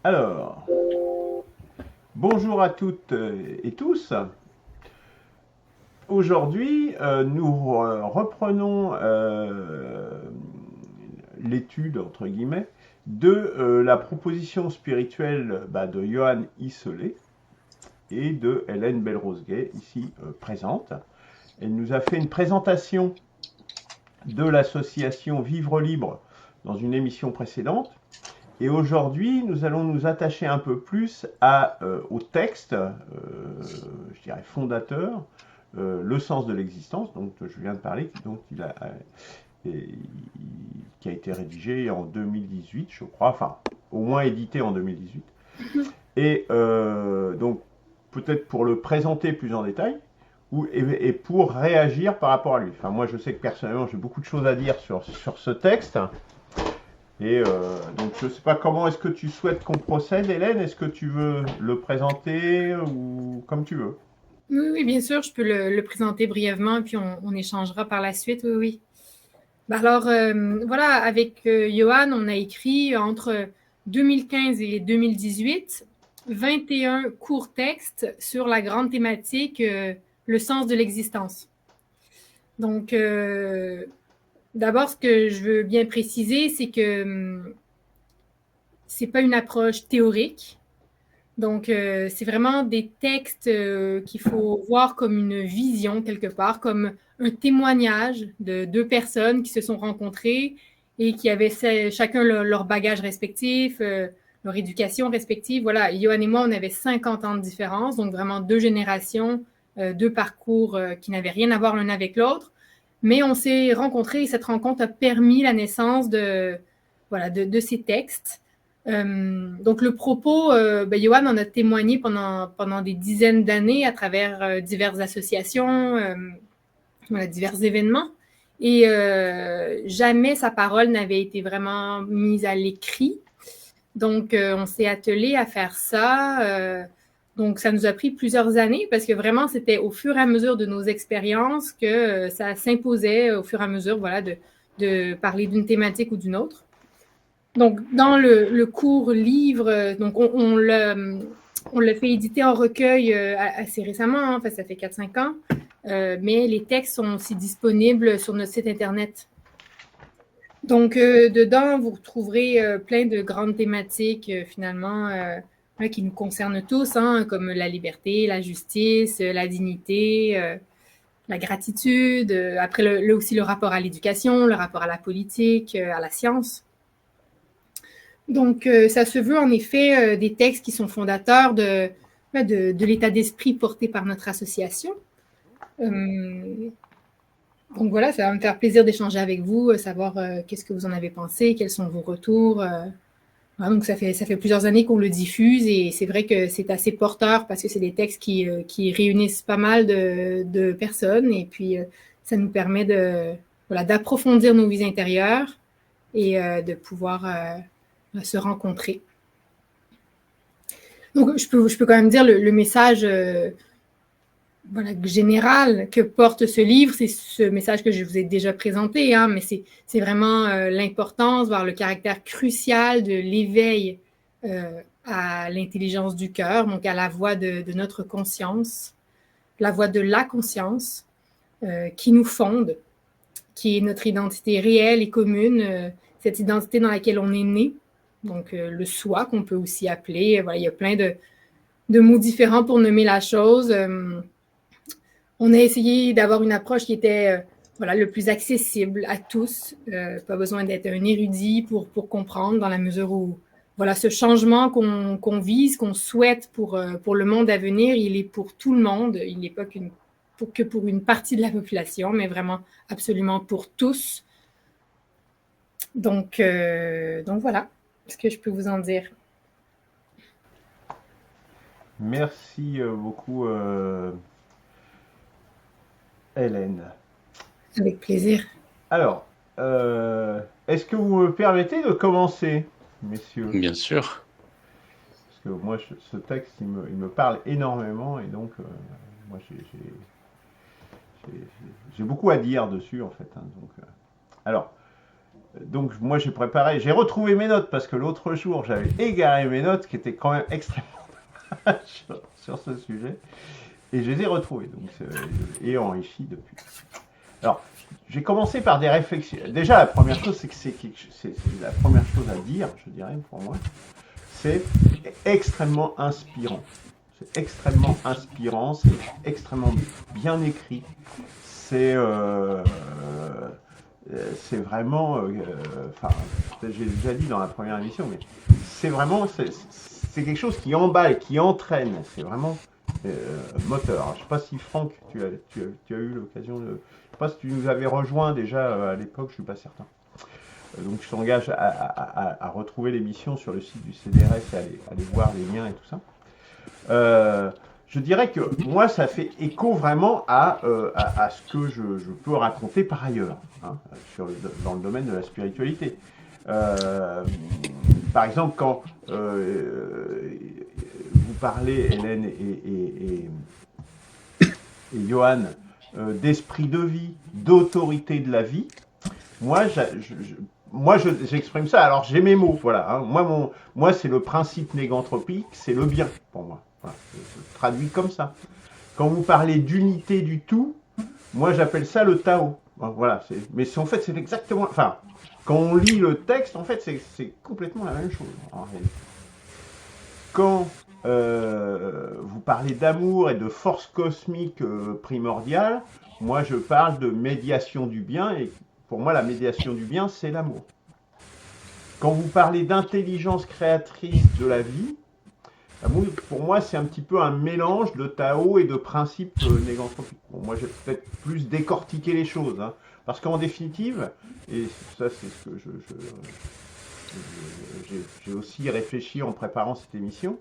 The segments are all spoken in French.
Alors, bonjour à toutes et tous. Aujourd'hui, nous reprenons l'étude, entre guillemets, de la proposition spirituelle de Johann Isselet et de Hélène Bell-Rosguet, ici présente. Elle nous a fait une présentation de l'association Vivre Libre dans une émission précédente. Et aujourd'hui, nous allons nous attacher un peu plus au texte, je dirais fondateur, le sens de l'existence, dont je viens de parler, qui a été rédigé en 2018, je crois, enfin, au moins édité en 2018. Et donc, peut-être pour le présenter plus en détail, et pour réagir par rapport à lui. Enfin, moi, je sais que personnellement, j'ai beaucoup de choses à dire sur ce texte. Et donc, je ne sais pas comment est-ce que tu souhaites qu'on procède, Hélène. Est-ce que tu veux le présenter ou comme tu veux? Oui, oui, bien sûr, je peux le présenter brièvement, puis on échangera par la suite, oui, oui. Alors, voilà, avec Johan, on a écrit entre 2015 et 2018 21 courts textes sur la grande thématique le sens de l'existence. Donc, d'abord, ce que je veux bien préciser, c'est que c'est pas une approche théorique. Donc, c'est vraiment des textes qu'il faut voir comme une vision quelque part, comme un témoignage de deux personnes qui se sont rencontrées et qui avaient chacun leur bagage respectif, leur éducation respective. Voilà, Johan et moi, on avait 50 ans de différence, donc vraiment deux générations, deux parcours qui n'avaient rien à voir l'un avec l'autre. Mais on s'est rencontrés et cette rencontre a permis la naissance de ces textes. Donc le propos, Johan en a témoigné pendant des dizaines d'années à travers diverses associations, divers événements. Et jamais sa parole n'avait été vraiment mise à l'écrit. Donc on s'est attelé à faire ça. Donc ça nous a pris plusieurs années parce que vraiment c'était au fur et à mesure de nos expériences que ça s'imposait au fur et à mesure de parler d'une thématique ou d'une autre. Donc, dans le court livre, donc on l'a fait éditer en recueil assez récemment, hein, ça fait 4-5 ans, mais les textes sont aussi disponibles sur notre site Internet. Donc, dedans, vous retrouverez plein de grandes thématiques, finalement, qui nous concernent tous, hein, comme la liberté, la justice, la dignité, la gratitude, après aussi le rapport à l'éducation, le rapport à la politique, à la science. Donc, ça se veut en effet des textes qui sont fondateurs de l'état d'esprit porté par notre association. Donc voilà, ça va me faire plaisir d'échanger avec vous, savoir qu'est-ce que vous en avez pensé, quels sont vos retours. Voilà, donc ça fait plusieurs années qu'on le diffuse et c'est vrai que c'est assez porteur parce que c'est des textes qui réunissent pas mal de personnes et puis ça nous permet d'approfondir nos vies intérieures et de pouvoir se rencontrer. Donc, je peux quand même dire le message général que porte ce livre, c'est ce message que je vous ai déjà présenté, hein, mais c'est vraiment l'importance, voire le caractère crucial de l'éveil à l'intelligence du cœur, donc à la voix de notre conscience, la voix de la conscience qui nous fonde, qui est notre identité réelle et commune, cette identité dans laquelle on est né. Donc, le soi qu'on peut aussi appeler. Voilà, il y a plein de mots différents pour nommer la chose. On a essayé d'avoir une approche qui était le plus accessible à tous. Pas besoin d'être un érudit pour comprendre dans la mesure où ce changement qu'on vise, qu'on souhaite pour le monde à venir, il est pour tout le monde. Il n'est pas que pour une partie de la population, mais vraiment absolument pour tous. Donc voilà ce que je peux vous en dire. Merci beaucoup, Hélène. Avec plaisir. Alors, est-ce que vous me permettez de commencer, messieurs? Bien sûr. Parce que moi, ce texte, il me parle énormément et donc, moi, j'ai beaucoup à dire dessus, en fait. Hein, donc, alors, Donc moi j'ai préparé, j'ai retrouvé mes notes parce que l'autre jour j'avais égaré mes notes qui étaient quand même extrêmement sur ce sujet et je les ai retrouvées donc, et enrichies depuis. Alors j'ai commencé par des réflexions. Déjà la première chose c'est que c'est la première chose à dire, je dirais pour moi, c'est extrêmement inspirant. C'est extrêmement inspirant, c'est extrêmement bien écrit. C'est vraiment, enfin, j'ai déjà dit dans la première émission, mais c'est vraiment, c'est quelque chose qui emballe, qui entraîne. C'est vraiment moteur. Alors, je ne sais pas si Franck, tu as eu l'occasion de, je ne sais pas si tu nous avais rejoint déjà à l'époque, je ne suis pas certain. Donc je t'engage à retrouver l'émission sur le site du CDRS et aller voir les liens et tout ça. Je dirais que moi, ça fait écho vraiment à ce que je peux raconter par ailleurs, hein, dans le domaine de la spiritualité. Par exemple, quand vous parlez, Hélène et Johan, d'esprit de vie, d'autorité de la vie, moi, j'exprime ça. Alors, j'ai mes mots, voilà. Hein. Moi, c'est le principe négantropique, c'est le bien pour moi. Voilà, je traduis comme ça. Quand vous parlez d'unité du tout, moi, j'appelle ça le Tao. Voilà. Mais en fait, c'est exactement. Enfin, quand on lit le texte, en fait, c'est complètement la même chose. En réalité. Quand vous parlez d'amour et de force cosmique primordiale, moi, je parle de médiation du bien et pour moi, la médiation du bien, c'est l'amour. Quand vous parlez d'intelligence créatrice de la vie, pour moi, c'est un petit peu un mélange de Tao et de principes négantropiques. Bon, moi, j'ai peut-être plus décortiqué les choses, hein, parce qu'en définitive, et ça, c'est ce que j'ai aussi réfléchi en préparant cette émission,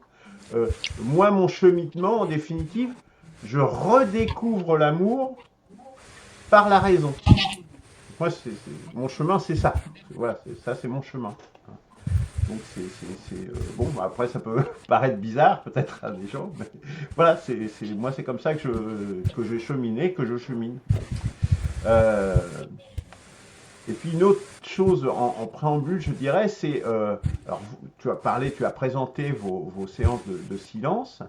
moi, mon cheminement, en définitive, je redécouvre l'amour par la raison. Moi, mon chemin, c'est ça. Voilà, ça, c'est mon chemin. Donc, bon, après, ça peut paraître bizarre, peut-être, à des gens, mais voilà, moi, c'est comme ça que j'ai cheminé, que je chemine. Et puis, une autre chose en préambule, je dirais, c'est. Alors, tu as présenté vos séances de silence.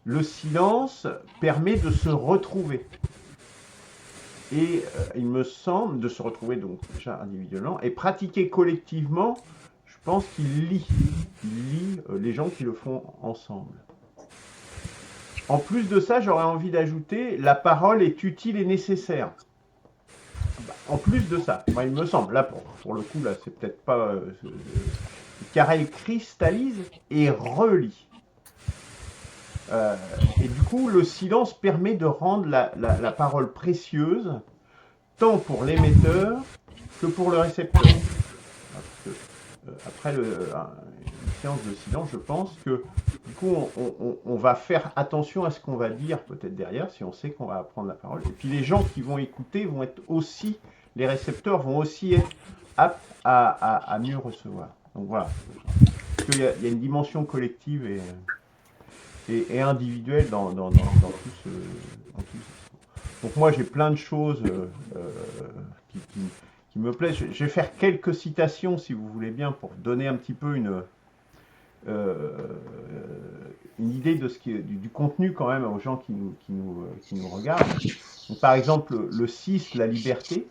Le silence permet de se retrouver. Et il me semble de se retrouver donc déjà individuellement et pratiquer collectivement, je pense qu'il lie les gens qui le font ensemble. En plus de ça, j'aurais envie d'ajouter, la parole est utile et nécessaire. En plus de ça, moi, il me semble, là pour le coup, là c'est peut-être pas... car elle cristallise et relie. Et du coup, le silence permet de rendre la parole précieuse, tant pour l'émetteur que pour le récepteur. Après une séance de silence, je pense que du coup, on va faire attention à ce qu'on va dire peut-être derrière, si on sait qu'on va prendre la parole. Et puis les gens qui vont écouter vont être aussi, les récepteurs vont aussi être aptes à mieux recevoir. Donc voilà. Parce qu'il y a une dimension collective et individuelle dans tout ce. Donc moi j'ai plein de choses qui me plaisent. Je vais faire quelques citations si vous voulez bien pour donner un petit peu une idée de du contenu quand même aux gens qui nous regardent. Donc, par exemple le 6, la liberté.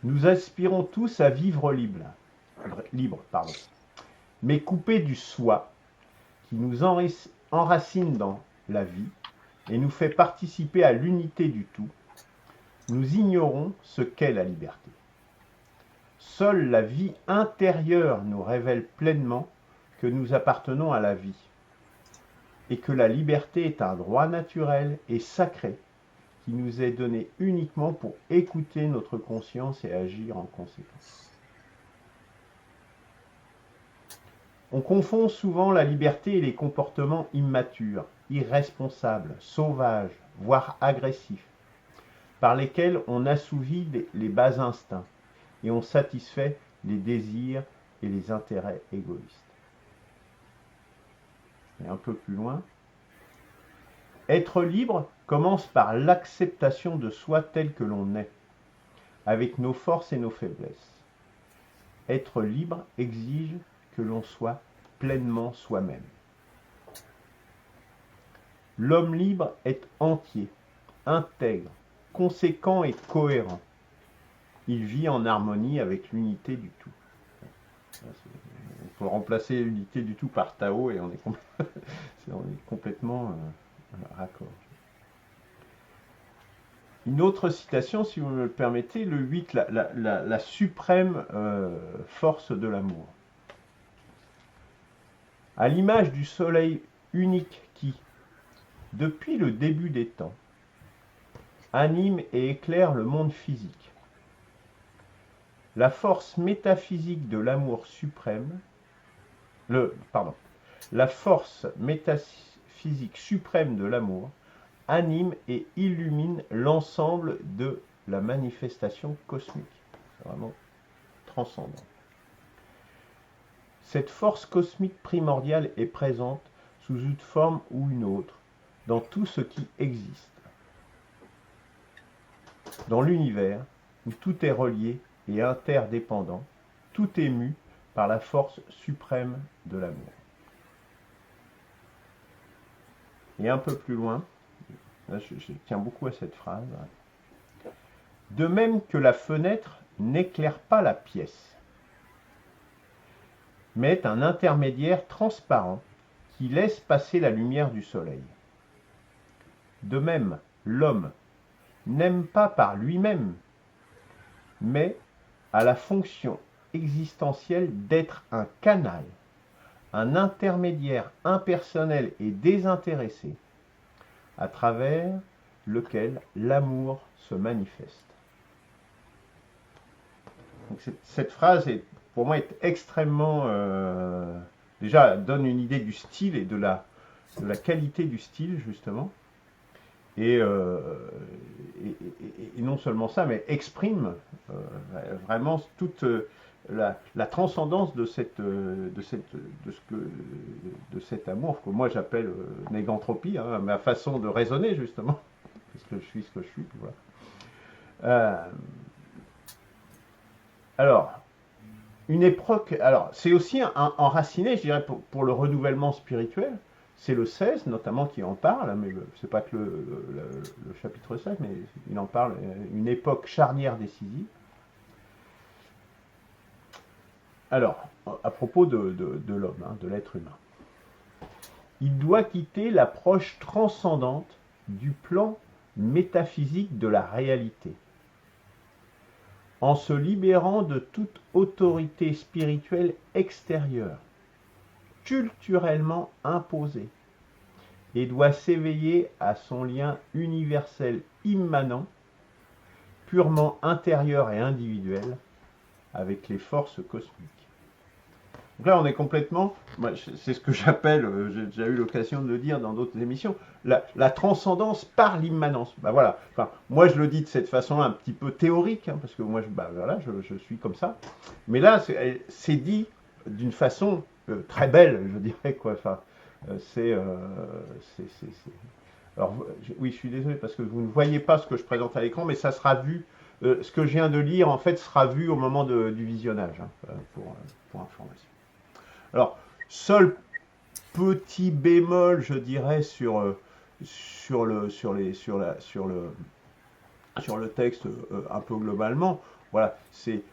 Nous aspirons tous à vivre libre, mais coupés du soi qui nous enracine dans la vie et nous fait participer à l'unité du tout, nous ignorons ce qu'est la liberté. Seule la vie intérieure nous révèle pleinement que nous appartenons à la vie et que la liberté est un droit naturel et sacré qui nous est donné uniquement pour écouter notre conscience et agir en conséquence. On confond souvent la liberté et les comportements immatures, irresponsables, sauvages, voire agressifs, par lesquels on assouvit les bas instincts et on satisfait les désirs et les intérêts égoïstes. Et un peu plus loin. Être libre commence par l'acceptation de soi tel que l'on est. avec nos forces et nos faiblesses. Être libre exige que l'on soit pleinement soi-même. L'homme libre est entier, intègre, conséquent et cohérent. Il vit en harmonie avec l'unité du tout. On peut remplacer l'unité du tout par Tao et on est, on est complètement raccord. Une autre citation, si vous me le permettez, le 8, la suprême force de l'amour. À l'image du soleil unique qui, depuis le début des temps, anime et éclaire le monde physique, la force métaphysique de l'amour suprême, la force métaphysique suprême de l'amour anime et illumine l'ensemble de la manifestation cosmique. C'est vraiment transcendant. Cette force cosmique primordiale est présente sous une forme ou une autre dans tout ce qui existe. Dans l'univers, où tout est relié et interdépendant, tout est mu par la force suprême de l'amour. Et un peu plus loin, là, je tiens beaucoup à cette phrase. De même que la fenêtre n'éclaire pas la pièce, mais est un intermédiaire transparent qui laisse passer la lumière du soleil. De même, l'homme n'aime pas par lui-même, mais a la fonction existentielle d'être un canal, un intermédiaire impersonnel et désintéressé, à travers lequel l'amour se manifeste. Donc cette phrase, pour moi, est extrêmement... déjà, elle donne une idée du style et de la qualité du style, justement. Et non seulement ça, mais exprime vraiment toute la transcendance de cet amour que moi j'appelle négantropie, hein, ma façon de raisonner justement, parce que je suis ce que je suis. Voilà. Alors, une époque, alors c'est aussi enraciné, je dirais, pour le renouvellement spirituel. C'est le 16 notamment qui en parle, mais c'est pas que le chapitre 16, mais il en parle, une époque charnière décisive. Alors, à propos de l'homme, hein, de l'être humain, il doit quitter l'approche transcendante du plan métaphysique de la réalité, en se libérant de toute autorité spirituelle extérieure, culturellement imposée, et doit s'éveiller à son lien universel immanent, purement intérieur et individuel, avec les forces cosmiques. Donc là, on est complètement, c'est ce que j'appelle, j'ai déjà eu l'occasion de le dire dans d'autres émissions, la transcendance par l'immanence. Ben voilà. Enfin, moi, je le dis de cette façon un petit peu théorique, hein, parce que moi, voilà, je suis comme ça. Mais là, c'est dit d'une façon très belle, je dirais, quoi. Enfin, alors, oui, je suis désolé parce que vous ne voyez pas ce que je présente à l'écran, mais ça sera vu. Ce que je viens de lire, en fait, sera vu au moment du visionnage, hein, pour information. Alors, seul petit bémol, je dirais, sur le texte un peu globalement, voilà, c'est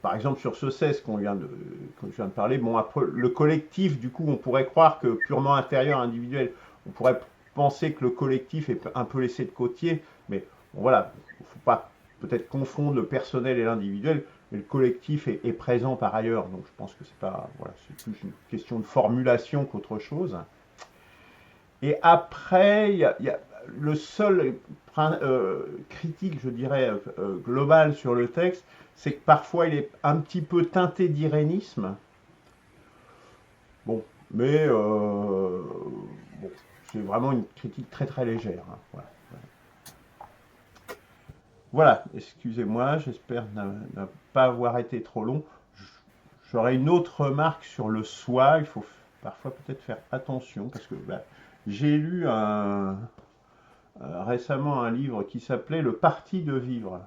par exemple sur ce 16 que je viens de parler, bon, après, le collectif, du coup, on pourrait croire que purement intérieur, individuel, on pourrait penser que le collectif est un peu laissé de côté, mais bon, voilà, il ne faut pas peut-être confondre le personnel et l'individuel, mais le collectif est présent par ailleurs, donc je pense que c'est pas, voilà, c'est plus une question de formulation qu'autre chose. Et après, il y a le seul critique, je dirais, global sur le texte, c'est que parfois il est un petit peu teinté d'irénisme. Bon, mais bon, c'est vraiment une critique très très légère. Hein, voilà. Voilà, excusez-moi, j'espère ne pas avoir été trop long. J'aurai une autre remarque sur le soi, il faut parfois peut-être faire attention, parce que j'ai lu récemment un livre qui s'appelait « Le parti de vivre ».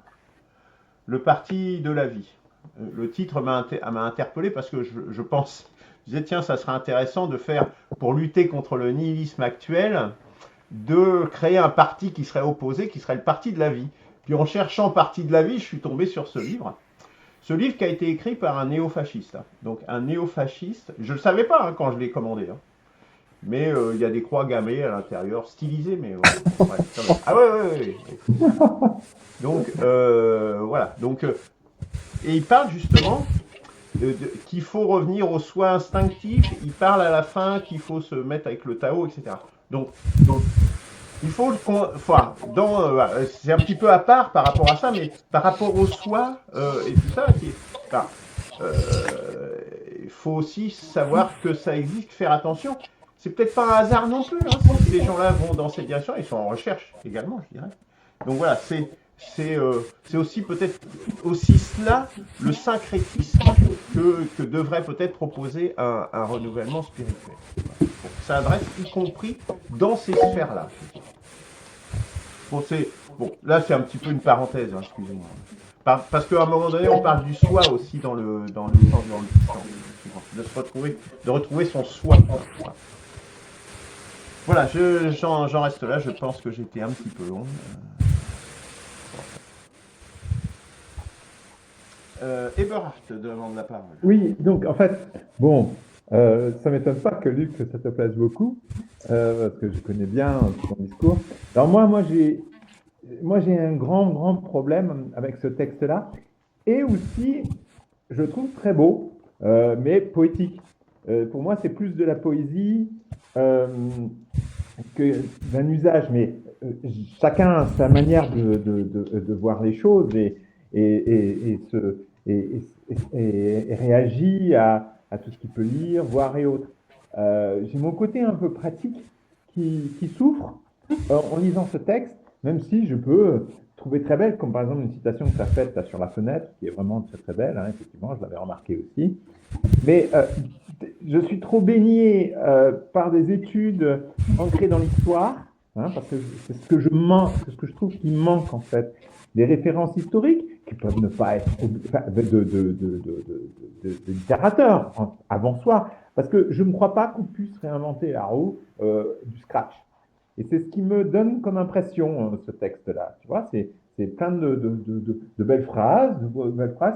le parti de la vie. Le titre m'a interpellé parce que je pense, je disais, tiens, ça serait intéressant de faire, pour lutter contre le nihilisme actuel, de créer un parti qui serait opposé, qui serait le parti de la vie. Puis en cherchant parti de la vie, je suis tombé sur ce livre. Ce livre qui a été écrit par un néofasciste. Donc un néofasciste, je ne le savais pas quand je l'ai commandé. Mais il y a des croix gammées à l'intérieur, stylisées, mais ouais, ah ouais, ouais, ouais, ouais. Donc voilà. Donc, et il parle justement qu'il faut revenir au soi instinctif. Il parle à la fin qu'il faut se mettre avec le Tao, etc. Donc il faut enfin, c'est un petit peu à part par rapport à ça, mais par rapport au soi et tout ça, enfin, il faut aussi savoir que ça existe, faire attention. C'est peut-être pas un hasard non plus. Hein, si ces gens-là vont dans cette direction, ils sont en recherche également, je dirais. Donc voilà, c'est aussi peut-être aussi cela le syncrétisme que devrait peut-être proposer un renouvellement spirituel. Ça adresse y compris dans ces sphères-là. Bon, là c'est un petit peu une parenthèse, hein, excusez-moi. Parce qu'à un moment donné, on parle du soi aussi dans le de retrouver son soi. Voilà, j'en reste là. Je pense que j'étais un petit peu long. Eberhard demande la parole. Oui, donc en fait, bon, ça ne m'étonne pas que Luc, ça te plaise beaucoup, parce que je connais bien ton discours. Alors moi j'ai un grand problème avec ce texte-là, et aussi, je le trouve très beau, mais poétique. Pour moi, c'est plus de la poésie que d'un usage, mais chacun a sa manière de voir les choses et, se, et réagit à tout ce qu'il peut lire, voir et autres. J'ai mon côté un peu pratique qui souffre en lisant ce texte, même si je peux trouver très belle, comme par exemple une citation que tu as faite là, sur la fenêtre, qui est vraiment très très belle, hein, effectivement, je l'avais remarqué aussi. Mais je suis trop baigné par des études ancrées dans l'histoire, hein, parce que c'est ce que je manque, c'est ce que je trouve qui manque en fait. Des références historiques qui peuvent ne pas être de littérateurs avant soi, parce que je ne crois pas qu'on puisse réinventer la roue du scratch. Et c'est ce qui me donne comme impression, ce texte-là. Tu vois, c'est plein de belles phrases,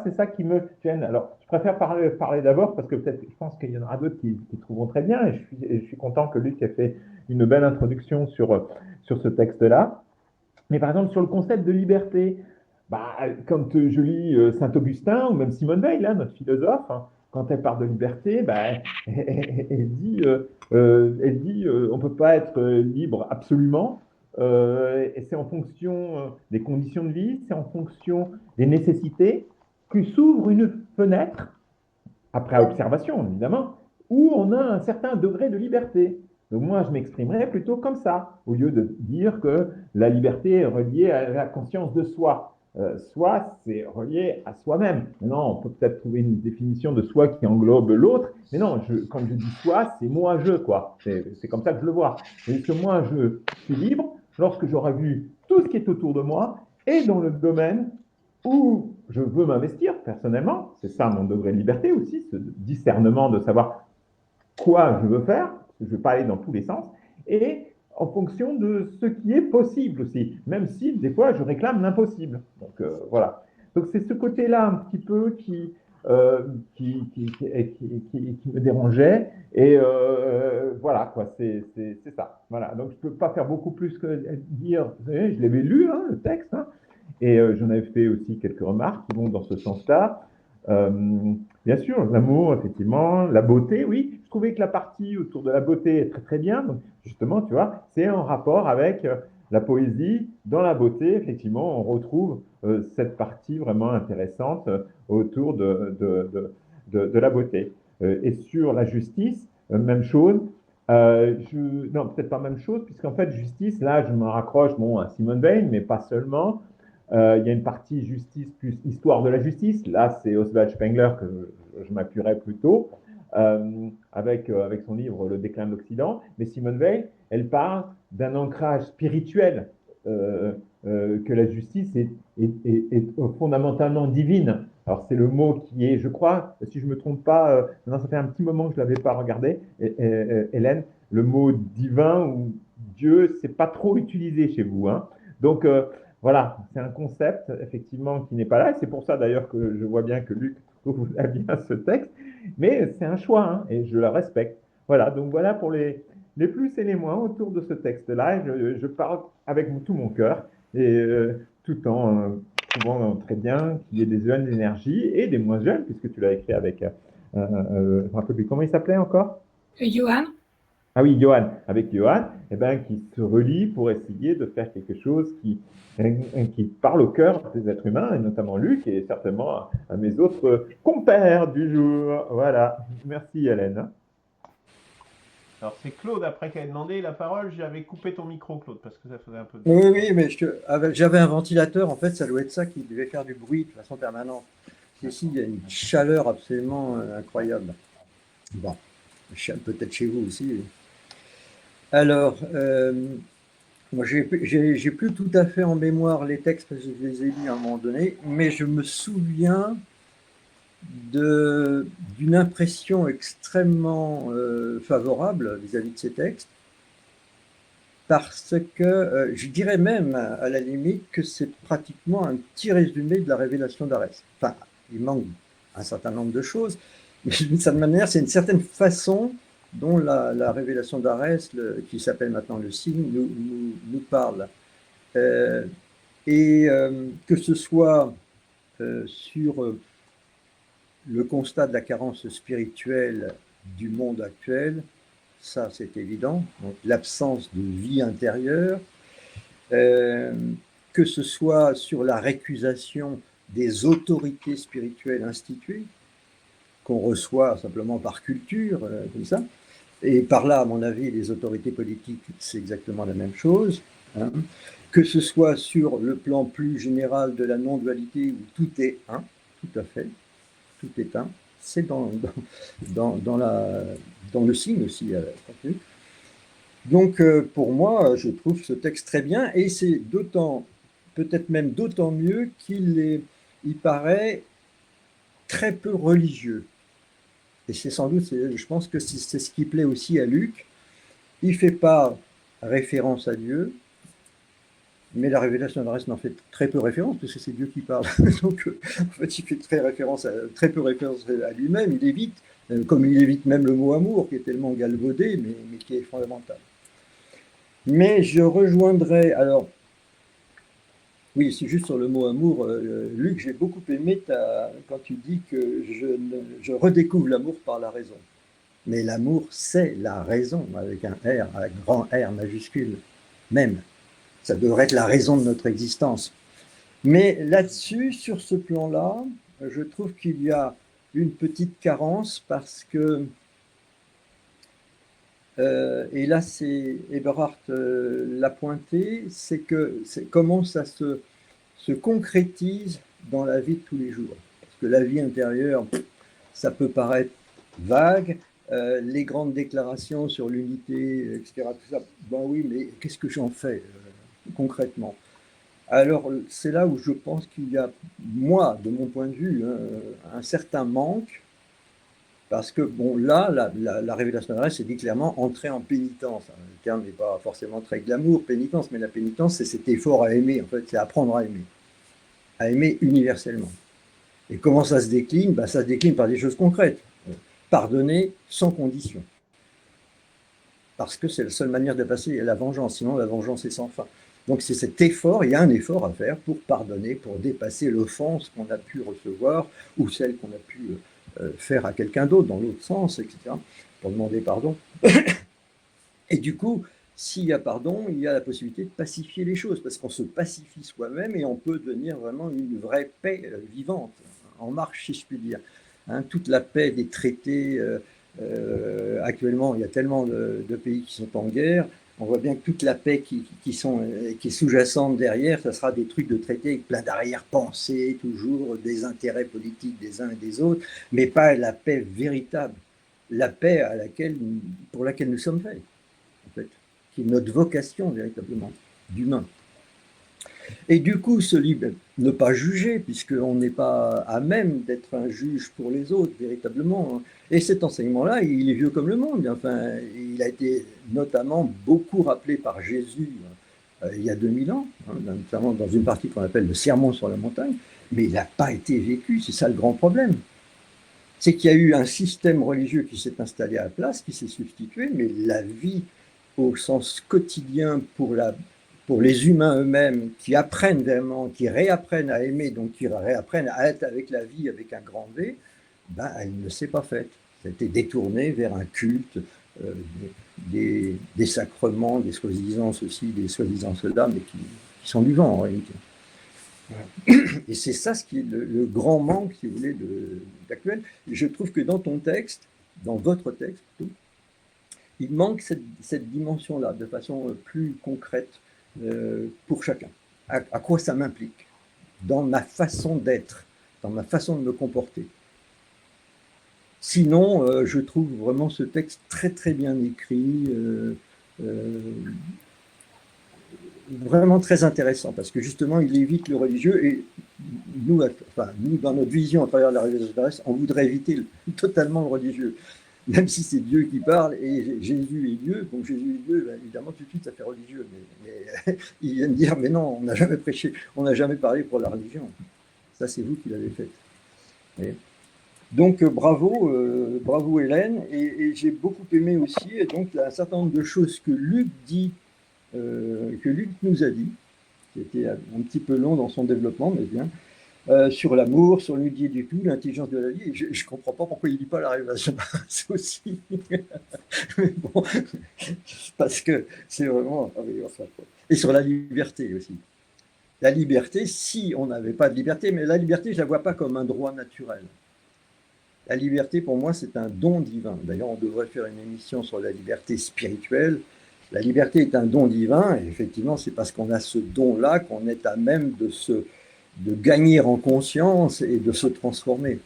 c'est ça qui me gêne. Alors, je préfère parler d'abord parce que peut-être, je pense qu'il y en aura d'autres qui trouveront très bien, et je suis content que Luc ait fait une belle introduction sur ce texte-là. Mais par exemple, sur le concept de liberté, bah, quand je lis Saint-Augustin ou même Simone Veil, là, notre philosophe, hein, quand elle parle de liberté, bah, elle dit on ne peut pas être libre absolument, et c'est en fonction des conditions de vie, c'est en fonction des nécessités que s'ouvre une fenêtre, après observation évidemment, où on a un certain degré de liberté. Donc moi, je m'exprimerais plutôt comme ça, au lieu de dire que la liberté est reliée à la conscience de soi. Soi, c'est relié à soi-même. Non, on peut peut-être trouver une définition de soi qui englobe l'autre, mais non, quand je dis soi, c'est moi-je, quoi. C'est comme ça que je le vois. Et que moi, je suis libre lorsque j'aurai vu tout ce qui est autour de moi et dans le domaine où je veux m'investir personnellement. C'est ça mon degré de liberté aussi, ce discernement de savoir quoi je veux faire. Je ne veux pas aller dans tous les sens. Et en fonction de ce qui est possible aussi, même si des fois je réclame l'impossible. Donc voilà. Donc c'est ce côté-là un petit peu qui me dérangeait. Et voilà, quoi, c'est ça. Voilà. Donc je ne peux pas faire beaucoup plus que dire, vous savez, je l'avais lu, hein, le texte, hein, et j'en avais fait aussi quelques remarques qui vont dans ce sens-là. Bien sûr, l'amour, effectivement, la beauté, oui. Je trouvais que la partie autour de la beauté est très très bien. Donc, justement, tu vois, c'est en rapport avec la poésie. Dans la beauté, effectivement, on retrouve cette partie vraiment intéressante autour de la beauté. Et sur la justice, même chose. Non, peut-être pas même chose, puisqu'en fait, justice, là, je me raccroche bon, à Simone Veil, mais pas seulement. Il y a une partie justice plus histoire de la justice. Là, c'est Oswald Spengler que je m'appuierais plutôt, avec son livre Le déclin de l'Occident. Mais Simone Veil, elle parle d'un ancrage spirituel que la justice est fondamentalement divine. Alors c'est le mot qui est, je crois, si je ne me trompe pas, non, ça fait un petit moment que je ne l'avais pas regardé, Hélène, le mot divin ou Dieu, c'est pas trop utilisé chez vous, hein. Donc voilà, c'est un concept effectivement qui n'est pas là. Et c'est pour ça d'ailleurs que je vois bien que Luc trouve bien ce texte, mais c'est un choix, hein, et je le respecte. Voilà, donc voilà pour les plus et les moins autour de ce texte-là. Je parle avec tout mon cœur, et tout en trouvant très bien qu'il y ait des jeunes d'énergie et des moins jeunes, puisque tu l'as écrit avec, je me rappelle plus comment il s'appelait encore? Johan? Ah oui, Johan, avec Johan, eh ben, qui se relie pour essayer de faire quelque chose qui parle au cœur des êtres humains, et notamment Luc, et certainement à mes autres compères du jour. Voilà. Merci, Hélène. Alors c'est Claude après qui a demandé la parole. J'avais coupé ton micro, Claude, parce que ça faisait un peu de Oui, oui, mais j'avais un ventilateur, en fait, ça doit être ça qui devait faire du bruit de façon permanente. Ici, il y a une chaleur absolument incroyable. Bon, peut-être chez vous aussi. Alors, moi, j'ai plus tout à fait en mémoire les textes parce que je les ai lus à un moment donné, mais je me souviens d'une impression extrêmement favorable vis-à-vis de ces textes, parce que je dirais même à la limite que c'est pratiquement un petit résumé de la révélation d'Arès. Enfin, il manque un certain nombre de choses, mais d'une certaine manière, c'est une certaine façon dont la révélation d'Arès, qui s'appelle maintenant le signe, nous parle. Que ce soit sur le constat de la carence spirituelle du monde actuel, ça c'est évident, donc l'absence de vie intérieure, que ce soit sur la récusation des autorités spirituelles instituées, qu'on reçoit simplement par culture, comme ça, et par là, à mon avis, les autorités politiques, c'est exactement la même chose, hein. Que ce soit sur le plan plus général de la non-dualité, où tout est un, tout à fait, tout est un, c'est dans le signe aussi. Donc, pour moi, je trouve ce texte très bien, et c'est peut-être même d'autant mieux il paraît très peu religieux. Et c'est sans doute, je pense que c'est ce qui plaît aussi à Luc. Il ne fait pas référence à Dieu, mais la révélation d'Arès n'en fait très peu référence, parce que c'est Dieu qui parle. Donc, en fait, il fait très peu référence à lui-même. Il évite, comme il évite même le mot amour, qui est tellement galvaudé, mais qui est fondamental. Mais je rejoindrai, alors, oui, c'est juste sur le mot amour, Luc, j'ai beaucoup aimé quand tu dis que je redécouvre l'amour par la raison. Mais l'amour, c'est la raison, avec un R, un grand R majuscule, même. Ça devrait être la raison de notre existence. Mais là-dessus, sur ce plan-là, je trouve qu'il y a une petite carence parce que, et là c'est Eberhard l'a pointé, c'est comment ça se concrétise dans la vie de tous les jours. Parce que la vie intérieure, ça peut paraître vague, les grandes déclarations sur l'unité, etc., tout ça, ben oui, mais qu'est-ce que j'en fais concrètement? Alors, c'est là où je pense qu'il y a, moi, de mon point de vue, un certain manque, parce que, bon, là, la révélation d'Arès, c'est dit clairement entrer en pénitence. Le terme n'est pas forcément très glamour, pénitence, mais la pénitence, c'est cet effort à aimer, en fait, c'est apprendre à aimer universellement. Et comment ça se décline? Ben, ça se décline par des choses concrètes. Pardonner sans condition. Parce que c'est la seule manière de passer à la vengeance, sinon la vengeance est sans fin. Donc c'est cet effort, il y a un effort à faire pour pardonner, pour dépasser l'offense qu'on a pu recevoir ou celle qu'on a pu faire à quelqu'un d'autre dans l'autre sens, etc., pour demander pardon. Et du coup, s'il y a pardon, il y a la possibilité de pacifier les choses, parce qu'on se pacifie soi-même et on peut devenir vraiment une vraie paix vivante, en marche, si je puis dire. Hein, toute la paix des traités, actuellement, il y a tellement de pays qui sont en guerre. On voit bien que toute la paix qui est sous-jacente derrière, ça sera des trucs de traités avec plein d'arrière-pensées, toujours des intérêts politiques des uns et des autres, mais pas la paix véritable, la paix pour laquelle nous sommes faits, en fait, qui est notre vocation véritablement d'humain. Et du coup, ne pas juger, puisqu'on n'est pas à même d'être un juge pour les autres, véritablement, hein. Et cet enseignement-là, il est vieux comme le monde. Enfin, il a été notamment beaucoup rappelé par Jésus il y a 2000 ans, hein, notamment dans une partie qu'on appelle le Sermon sur la montagne, mais il n'a pas été vécu, c'est ça le grand problème. C'est qu'il y a eu un système religieux qui s'est installé à la place, qui s'est substitué, mais la vie au sens quotidien pour les humains eux-mêmes, qui apprennent vraiment, qui réapprennent à aimer, donc qui réapprennent à être avec la vie avec un grand V, ben, elle ne s'est pas faite. Ça a été détourné vers un culte, des sacrements, des soi-disant ceci, des soi-disant cela, mais qui sont du vent en réalité. Et c'est ça ce qui est le grand manque, si vous voulez, d'actuel. Je trouve que dans ton texte, dans votre texte plutôt, il manque cette dimension-là de façon plus concrète pour chacun. À quoi ça m'implique dans ma façon d'être, dans ma façon de me comporter. Sinon, je trouve vraiment ce texte très très bien écrit, vraiment très intéressant, parce que justement, il évite le religieux, et nous, dans notre vision à travers la révélation terrestre, on voudrait éviter totalement le religieux, même si c'est Dieu qui parle, et Jésus est Dieu, donc Jésus est Dieu, ben, évidemment, tout de suite, ça fait religieux, mais il vient de dire, mais non, on n'a jamais prêché, on n'a jamais parlé pour la religion. Ça, c'est vous qui l'avez fait. Et donc, bravo Hélène, et j'ai beaucoup aimé aussi, et donc, un certain nombre de choses que Luc dit, que Luc nous a dit, qui était un petit peu long dans son développement, mais bien, sur l'amour, sur l'unité du tout, l'intelligence de la vie. Et je ne comprends pas pourquoi il ne dit pas la révélation aussi. Mais bon, parce que c'est vraiment... Et sur la liberté aussi. La liberté, si on n'avait pas de liberté, mais la liberté, je ne la vois pas comme un droit naturel. La liberté, pour moi, c'est un don divin. D'ailleurs, on devrait faire une émission sur la liberté spirituelle. La liberté est un don divin, et effectivement, c'est parce qu'on a ce don-là qu'on est à même de gagner en conscience et de se transformer.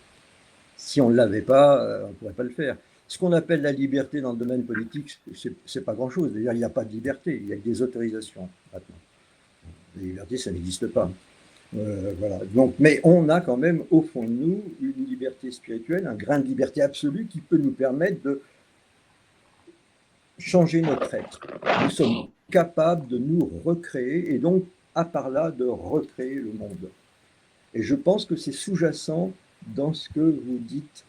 Si on ne l'avait pas, on ne pourrait pas le faire. Ce qu'on appelle la liberté dans le domaine politique, c'est pas grand-chose. D'ailleurs, il n'y a pas de liberté, il y a que des autorisations maintenant. La liberté, ça n'existe pas. Voilà. Donc, mais on a quand même au fond de nous une liberté spirituelle, un grain de liberté absolue qui peut nous permettre de changer notre être. Nous sommes capables de nous recréer et donc, à part là, de recréer le monde. Et je pense que c'est sous-jacent dans ce que vous dites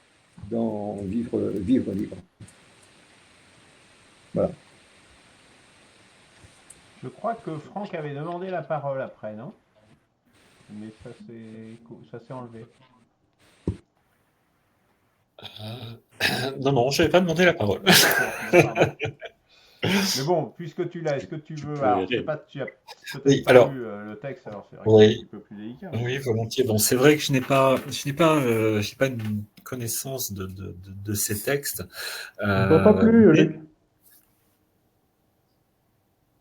dans Vivre libre. Voilà. Je crois que Franck avait demandé la parole après, non? Mais ça s'est enlevé. Non, je n'avais pas demandé la parole. Mais bon, puisque tu l'as, est-ce que tu veux... Alors, je sais pas, tu as peut-être Oui, pas alors, lu le texte, alors c'est vrai oui. que c'est un petit peu plus délicat. Oui, volontiers. Bon, c'est vrai que je n'ai pas une connaissance de ces textes. On ne t'entend plus, mais- Luc.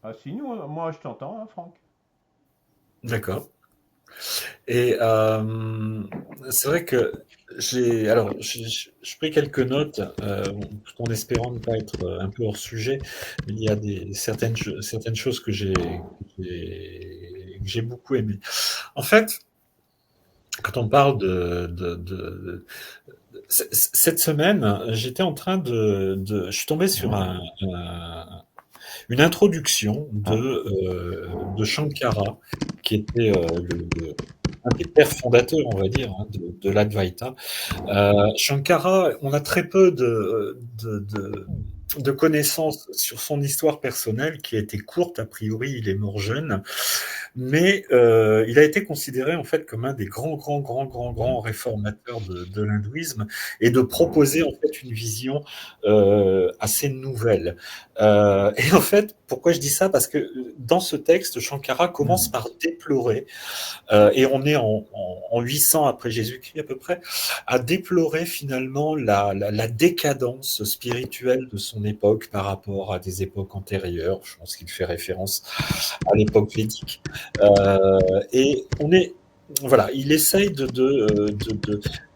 Ah, si, moi je t'entends, hein, Franck. D'accord. Et c'est vrai que j'ai pris quelques notes, tout en espérant ne pas être un peu hors sujet, mais il y a certaines choses que j'ai beaucoup aimées. En fait, quand on parle cette semaine, j'étais en train je suis tombé sur une introduction de Shankara, qui était un des pères fondateurs, on va dire, hein, de l'Advaita. Shankara, on a très peu de connaissances sur son histoire personnelle, qui a été courte, a priori, il est mort jeune, mais il a été considéré en fait comme un des grands réformateurs de l'hindouisme, et de proposer en fait une vision assez nouvelle. Et en fait, pourquoi je dis ça? Parce que dans ce texte, Shankara commence par déplorer, et on est en 800 après Jésus-Christ à peu près, à déplorer finalement la décadence spirituelle de son époque par rapport à des époques antérieures. Je pense qu'il fait référence à l'époque védique. Et il essaye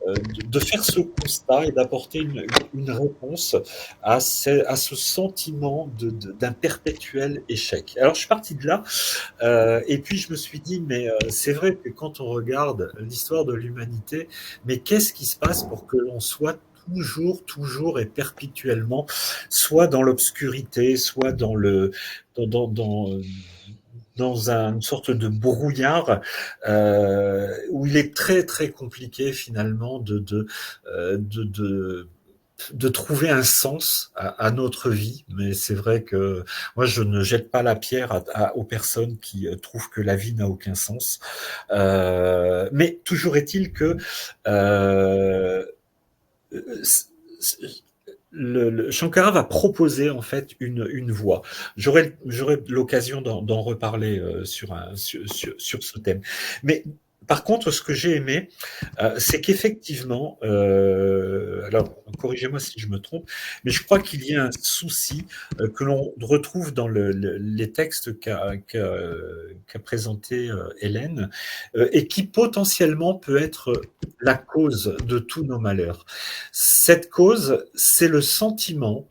de faire ce constat et d'apporter une réponse à ce sentiment d'un perpétuel échec. Alors je suis parti de là, et puis je me suis dit, mais c'est vrai que quand on regarde l'histoire de l'humanité, mais qu'est-ce qui se passe pour que l'on soit toujours et perpétuellement, soit dans l'obscurité, soit dans une sorte de brouillard où il est très compliqué finalement de trouver un sens à notre vie. Mais c'est vrai que moi, je ne jette pas la pierre aux personnes qui trouvent que la vie n'a aucun sens. Mais toujours est-il que Shankara va proposer en fait une voie. J'aurai l'occasion d'en reparler sur ce thème. Mais par contre, ce que j'ai aimé, c'est qu'effectivement, alors corrigez-moi si je me trompe, mais je crois qu'il y a un souci que l'on retrouve dans les textes qu'a présenté Hélène, et qui potentiellement peut être la cause de tous nos malheurs. Cette cause, c'est le sentiment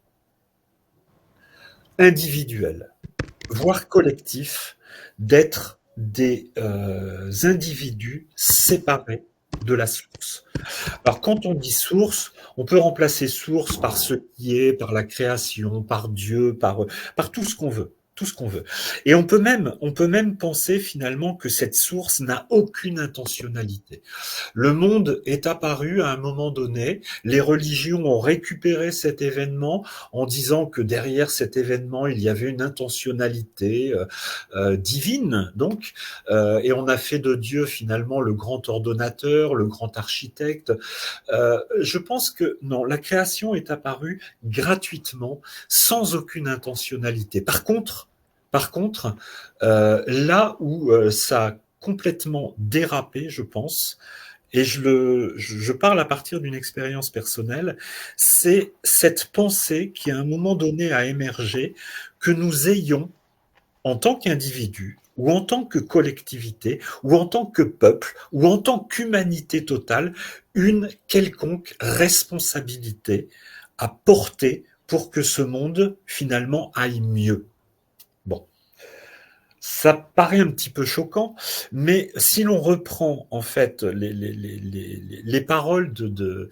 individuel, voire collectif, d'être des individus séparés de la source. Alors quand on dit source, on peut remplacer source par ce qui est, par la création, par Dieu, par tout ce qu'on veut. Tout ce qu'on veut. Et on peut même penser finalement que cette source n'a aucune intentionnalité. Le monde est apparu à un moment donné, les religions ont récupéré cet événement en disant que derrière cet événement, il y avait une intentionnalité divine, donc, et on a fait de Dieu finalement le grand ordonnateur, le grand architecte. Je pense que non, la création est apparue gratuitement, sans aucune intentionnalité. Par contre, là où ça a complètement dérapé, je pense, et je parle à partir d'une expérience personnelle, c'est cette pensée qui à un moment donné a émergé, que nous ayons, en tant qu'individu, ou en tant que collectivité, ou en tant que peuple, ou en tant qu'humanité totale, une quelconque responsabilité à porter pour que ce monde, finalement, aille mieux. Bon. Ça paraît un petit peu choquant, mais si l'on reprend en fait les paroles de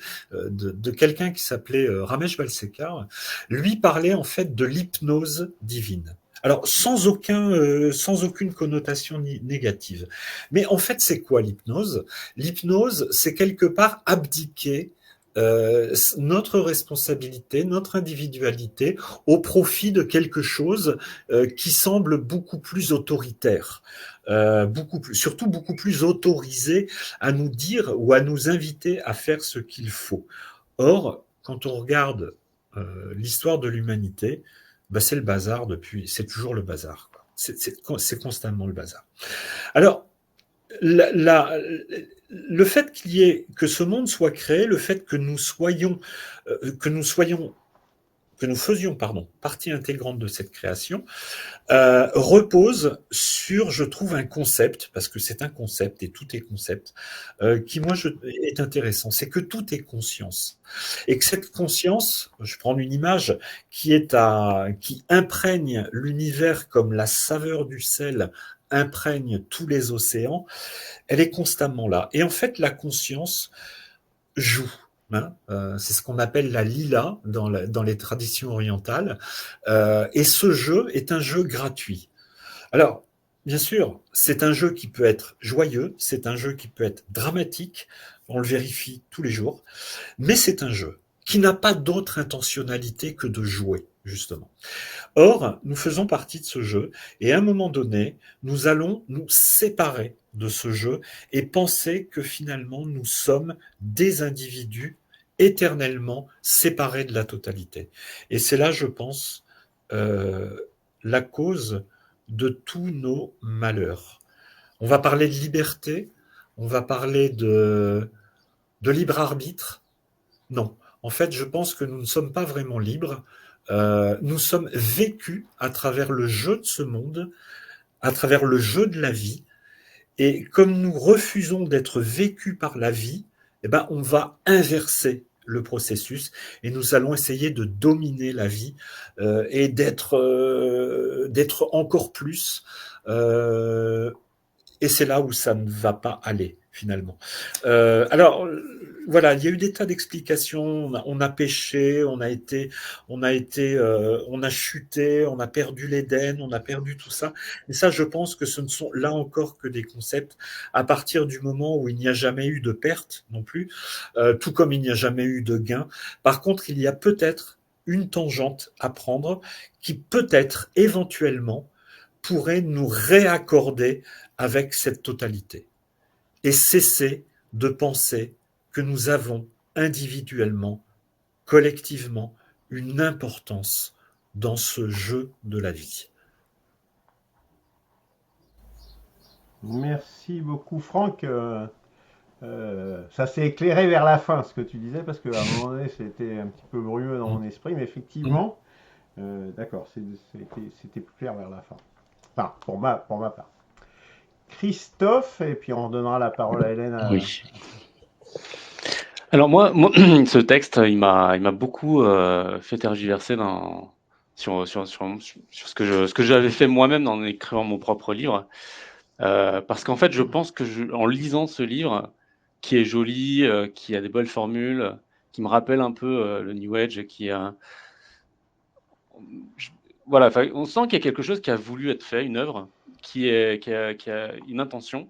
quelqu'un qui s'appelait Ramesh Balsekar, lui parlait en fait de l'hypnose divine. Alors sans aucune connotation négative. Mais en fait, c'est quoi l'hypnose? L'hypnose, c'est quelque part abdiquer notre responsabilité, notre individualité au profit de quelque chose qui semble beaucoup plus autoritaire, surtout beaucoup plus autorisé à nous dire ou à nous inviter à faire ce qu'il faut. Or, quand on regarde l'histoire de l'humanité, bah, c'est le bazar c'est toujours le bazar, quoi. C'est constamment le bazar. Alors, le fait que ce monde soit créé, le fait que nous faisions partie intégrante de cette création, repose sur, je trouve, un concept, parce que c'est un concept et tout est concept, qui est intéressant. C'est que tout est conscience, et que cette conscience, je prends une image qui imprègne l'univers comme la saveur du sel imprègne tous les océans, elle est constamment là. Et en fait, la conscience joue. Hein, c'est ce qu'on appelle la lila dans les traditions orientales. Et ce jeu est un jeu gratuit. Alors, bien sûr, c'est un jeu qui peut être joyeux, c'est un jeu qui peut être dramatique, on le vérifie tous les jours, mais c'est un jeu qui n'a pas d'autre intentionnalité que de jouer, justement. Or, nous faisons partie de ce jeu, et à un moment donné, nous allons nous séparer de ce jeu et penser que finalement, nous sommes des individus éternellement séparés de la totalité. Et c'est là, je pense, la cause de tous nos malheurs. On va parler de liberté, on va parler de libre arbitre. Non, en fait, je pense que nous ne sommes pas vraiment libres. Nous sommes vécus à travers le jeu de ce monde, à travers le jeu de la vie, et comme nous refusons d'être vécus par la vie, eh ben, on va inverser le processus et nous allons essayer de dominer la vie et d'être encore plus. Et c'est là où ça ne va pas aller, finalement. Alors, voilà, il y a eu des tas d'explications. On a péché, on a chuté, on a perdu l'Éden, on a perdu tout ça. Et ça, je pense que ce ne sont là encore que des concepts à partir du moment où il n'y a jamais eu de perte non plus, tout comme il n'y a jamais eu de gain. Par contre, il y a peut-être une tangente à prendre qui peut-être, éventuellement, pourrait nous réaccorder avec cette totalité et cesser de penser que nous avons individuellement, collectivement, une importance dans ce jeu de la vie. Merci beaucoup, Franck. Ça s'est éclairé vers la fin, ce que tu disais, parce qu'à un moment donné, c'était un petit peu brumeux dans mon esprit, mais effectivement, d'accord, c'était plus clair vers la fin. Enfin, pour ma part. Christophe, et puis on donnera la parole à Hélène. Oui. Alors moi, ce texte, il m'a beaucoup fait tergiverser sur ce que j'avais fait moi-même en écrivant mon propre livre. Parce qu'en fait, je pense que en lisant ce livre, qui est joli, qui a des belles formules, qui me rappelle un peu le New Age, voilà, on sent qu'il y a quelque chose qui a voulu être fait, une œuvre, qui a une intention.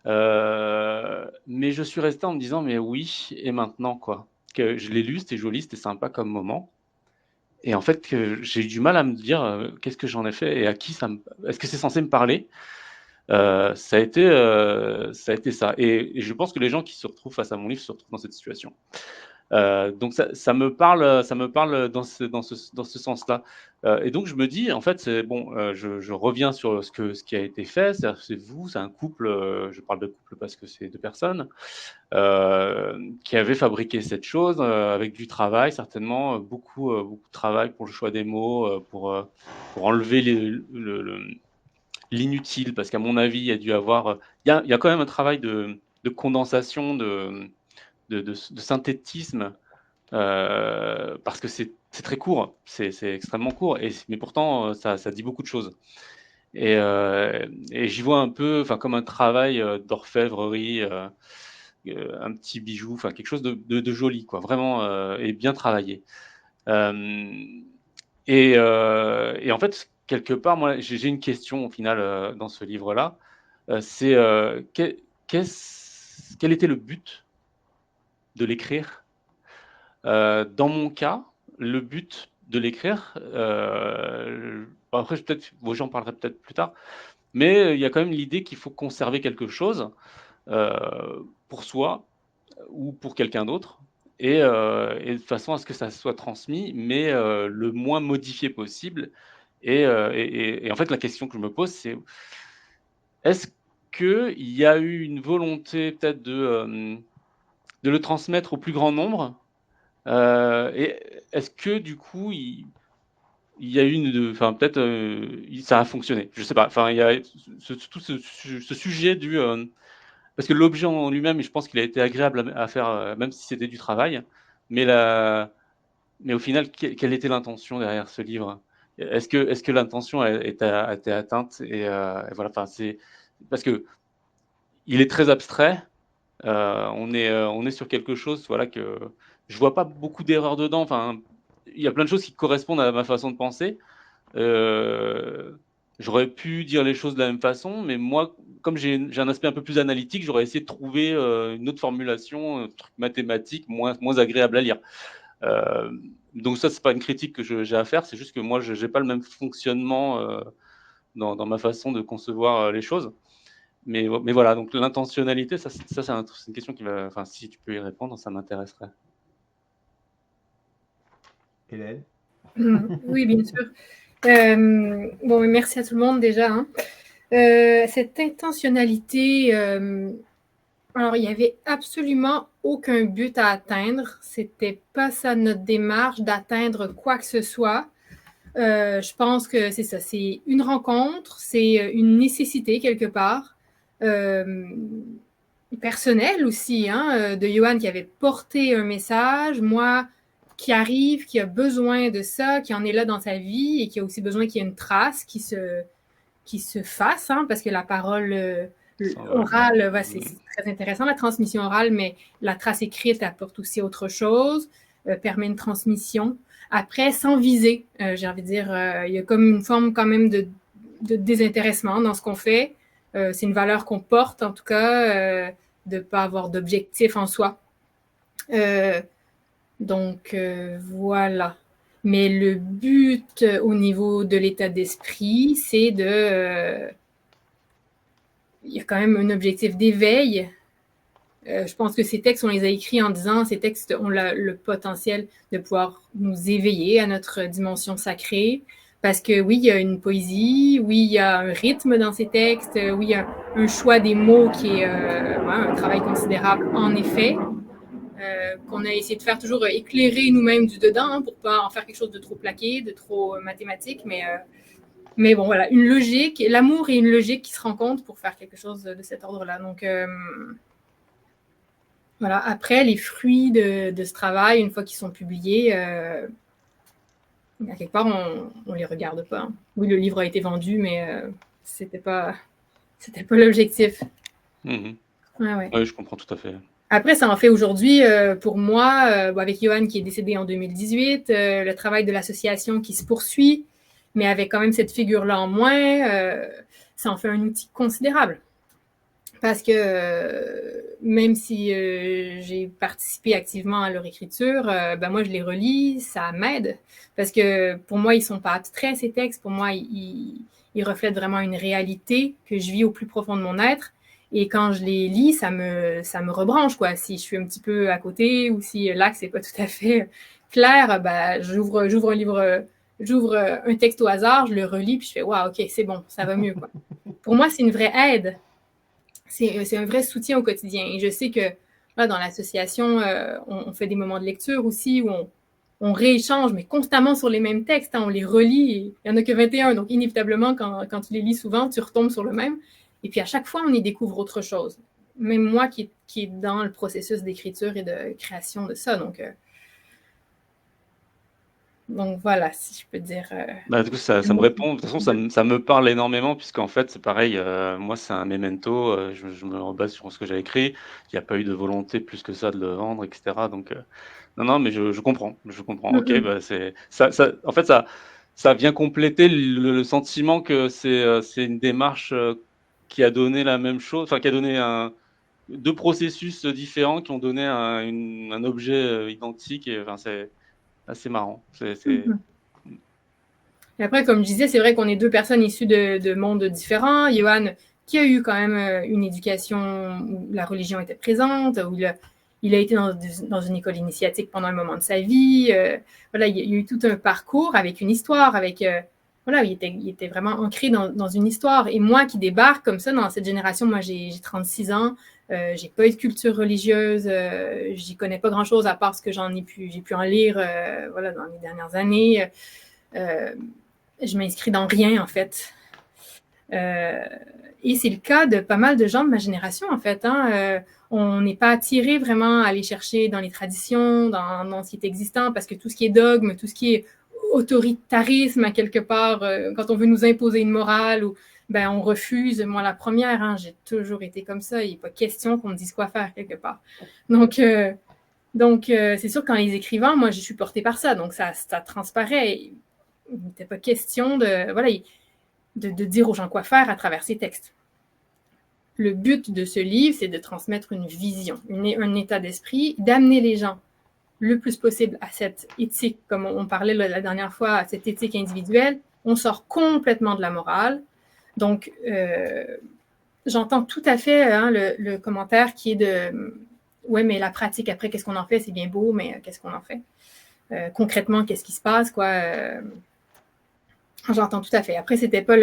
Mais je suis resté en me disant, mais oui, et maintenant quoi? Que je l'ai lu, c'était joli, c'était sympa comme moment. Et en fait, que j'ai eu du mal à me dire qu'est-ce que j'en ai fait et à qui est-ce que c'est censé me parler? Ça a été ça. Et je pense que les gens qui se retrouvent face à mon livre se retrouvent dans cette situation. Donc ça me parle dans ce sens-là. Et donc je me dis, en fait, c'est bon, je reviens sur ce qui a été fait. C'est un couple, je parle de couple parce que c'est deux personnes, qui avaient fabriqué cette chose avec du travail, certainement, beaucoup de travail pour le choix des mots, pour enlever l'inutile, parce qu'à mon avis, il y a dû avoir... Il y a quand même un travail de condensation, de synthétisme, parce que c'est très court, c'est extrêmement court, mais pourtant, ça dit beaucoup de choses. Et j'y vois un peu comme un travail d'orfèvrerie, un petit bijou, quelque chose de joli, quoi, vraiment, et bien travaillé. Et en fait, quelque part, moi, j'ai une question au final dans ce livre-là. C'est quel était le but de l'écrire? Dans mon cas, le but de l'écrire, après, j'en parlerai peut-être plus tard, mais il y a quand même l'idée qu'il faut conserver quelque chose pour soi ou pour quelqu'un d'autre, et de façon à ce que ça soit transmis, mais le moins modifié possible. Et en fait, la question que je me pose, c'est est-ce qu'il y a eu une volonté peut-être de le transmettre au plus grand nombre, et est-ce que du coup, il y a eu peut-être ça a fonctionné, je sais pas. Il y a tout ce sujet parce que l'objet en lui-même, je pense qu'il a été agréable à faire, même si c'était du travail. Mais au final, quelle était l'intention derrière ce livre? Est-ce que l'intention a été atteinte? Et voilà, c'est parce que il est très abstrait. On est sur quelque chose, voilà, que je vois pas beaucoup d'erreurs dedans. Il y a plein de choses qui correspondent à ma façon de penser. J'aurais pu dire les choses de la même façon, mais moi, comme j'ai un aspect un peu plus analytique, j'aurais essayé de trouver une autre formulation, un truc mathématique moins agréable à lire. Donc ça, c'est pas une critique que j'ai à faire, c'est juste que moi, je n'ai pas le même fonctionnement dans ma façon de concevoir les choses. Mais voilà, donc l'intentionnalité, ça c'est une question qui va... si tu peux y répondre, ça m'intéresserait. Hélène? Oui, bien sûr. Bon, merci à tout le monde déjà. Cette intentionnalité, alors il n'y avait absolument aucun but à atteindre. C'était pas ça notre démarche d'atteindre quoi que ce soit. Je pense que c'est ça, c'est une rencontre, c'est une nécessité quelque part. personnel aussi, hein, de Johan qui avait porté un message, moi qui arrive, qui a besoin de ça, qui en est là dans sa vie et qui a aussi besoin qu'il y ait une trace qui se fasse, hein, parce que la parole orale, c'est très intéressant, la transmission orale, mais la trace écrite apporte aussi autre chose, permet une transmission. Après, sans viser, j'ai envie de dire, il y a comme une forme quand même de désintéressement dans ce qu'on fait. C'est une valeur qu'on porte, en tout cas, de ne pas avoir d'objectif en soi. Donc, voilà. Mais le but au niveau de l'état d'esprit, c'est il y a quand même un objectif d'éveil. Je pense que ces textes, on les a écrits en disant, ces textes ont le potentiel de pouvoir nous éveiller à notre dimension sacrée. Parce que oui, il y a une poésie, oui, il y a un rythme dans ces textes, oui, il y a un choix des mots qui est un travail considérable en effet, qu'on a essayé de faire toujours éclairer nous-mêmes du dedans, hein, pour ne pas en faire quelque chose de trop plaqué, de trop mathématique, mais bon, voilà, une logique, l'amour et une logique qui se rencontrent pour faire quelque chose de cet ordre-là. Donc, voilà, après, les fruits de ce travail, une fois qu'ils sont publiés, à quelque part, on les regarde pas, hein. Oui, le livre a été vendu, mais c'était pas l'objectif. Ouais, je comprends tout à fait. Après, ça en fait aujourd'hui, pour moi, avec Johan qui est décédé en 2018, le travail de l'association qui se poursuit, mais avec quand même cette figure-là en moins, ça en fait un outil considérable. Parce que même si j'ai participé activement à leur écriture, moi, je les relis, ça m'aide. Parce que pour moi, ils ne sont pas abstraits, ces textes. Pour moi, ils reflètent vraiment une réalité que je vis au plus profond de mon être. Et quand je les lis, ça me rebranche, quoi. Si je suis un petit peu à côté ou si l'axe n'est pas tout à fait clair, j'ouvre un livre, j'ouvre un texte au hasard, je le relis, puis je fais « Waouh, ok, c'est bon, ça va mieux, quoi. » Pour moi, c'est une vraie aide. C'est un vrai soutien au quotidien. Et je sais que là, dans l'association, on fait des moments de lecture aussi où on rééchange, mais constamment sur les mêmes textes, hein, on les relit. Il n'y en a que 21, donc inévitablement, quand tu les lis souvent, tu retombes sur le même. Et puis à chaque fois, on y découvre autre chose. Même moi qui est dans le processus d'écriture et de création de ça. Donc voilà, si je peux dire. Du coup, ça me répond. De toute façon, ça me parle énormément, puisqu'en fait, c'est pareil. Moi, c'est un memento. Je me rebase sur ce que j'ai écrit. Il n'y a pas eu de volonté plus que ça de le vendre, etc. Donc, non, mais je comprends. Je comprends. Ok, c'est ça. En fait, ça vient compléter le sentiment que c'est une démarche qui a donné la même chose, enfin, qui a donné deux processus différents qui ont donné un objet identique. Et enfin, c'est assez marrant. Et après, comme je disais, c'est vrai qu'on est deux personnes issues de mondes différents. Johan, qui a eu quand même une éducation où la religion était présente, où il a été dans une école initiatique pendant un moment de sa vie. Voilà, il y a eu tout un parcours avec une histoire, voilà, il était vraiment ancré dans une histoire. Et moi qui débarque comme ça dans cette génération, moi j'ai 36 ans, j'ai pas eu de culture religieuse, j'y connais pas grand-chose à part ce que j'ai pu en lire voilà, dans les dernières années. Je m'inscris dans rien, en fait. Et c'est le cas de pas mal de gens de ma génération, en fait. Hein. On n'est pas attiré vraiment à aller chercher dans les traditions, dans ce qui est existant, parce que tout ce qui est dogme, tout ce qui est autoritarisme, à quelque part, quand on veut nous imposer une morale, on refuse. Moi, la première, hein, j'ai toujours été comme ça. Il n'est pas question qu'on me dise quoi faire, quelque part. Donc, c'est sûr qu'en les écrivant, moi, je suis portée par ça. Donc, ça transparaît. Il n'était pas question de dire aux gens quoi faire à travers ces textes. Le but de ce livre, c'est de transmettre une vision, un état d'esprit, d'amener les gens le plus possible à cette éthique, comme on parlait la dernière fois, à cette éthique individuelle. On sort complètement de la morale. Donc, j'entends tout à fait le commentaire qui est de « Ouais, mais la pratique, après, qu'est-ce qu'on en fait? C'est bien beau, mais qu'est-ce qu'on en fait? Concrètement, qu'est-ce qui se passe? Quoi? J'entends tout à fait. Après, c'était pas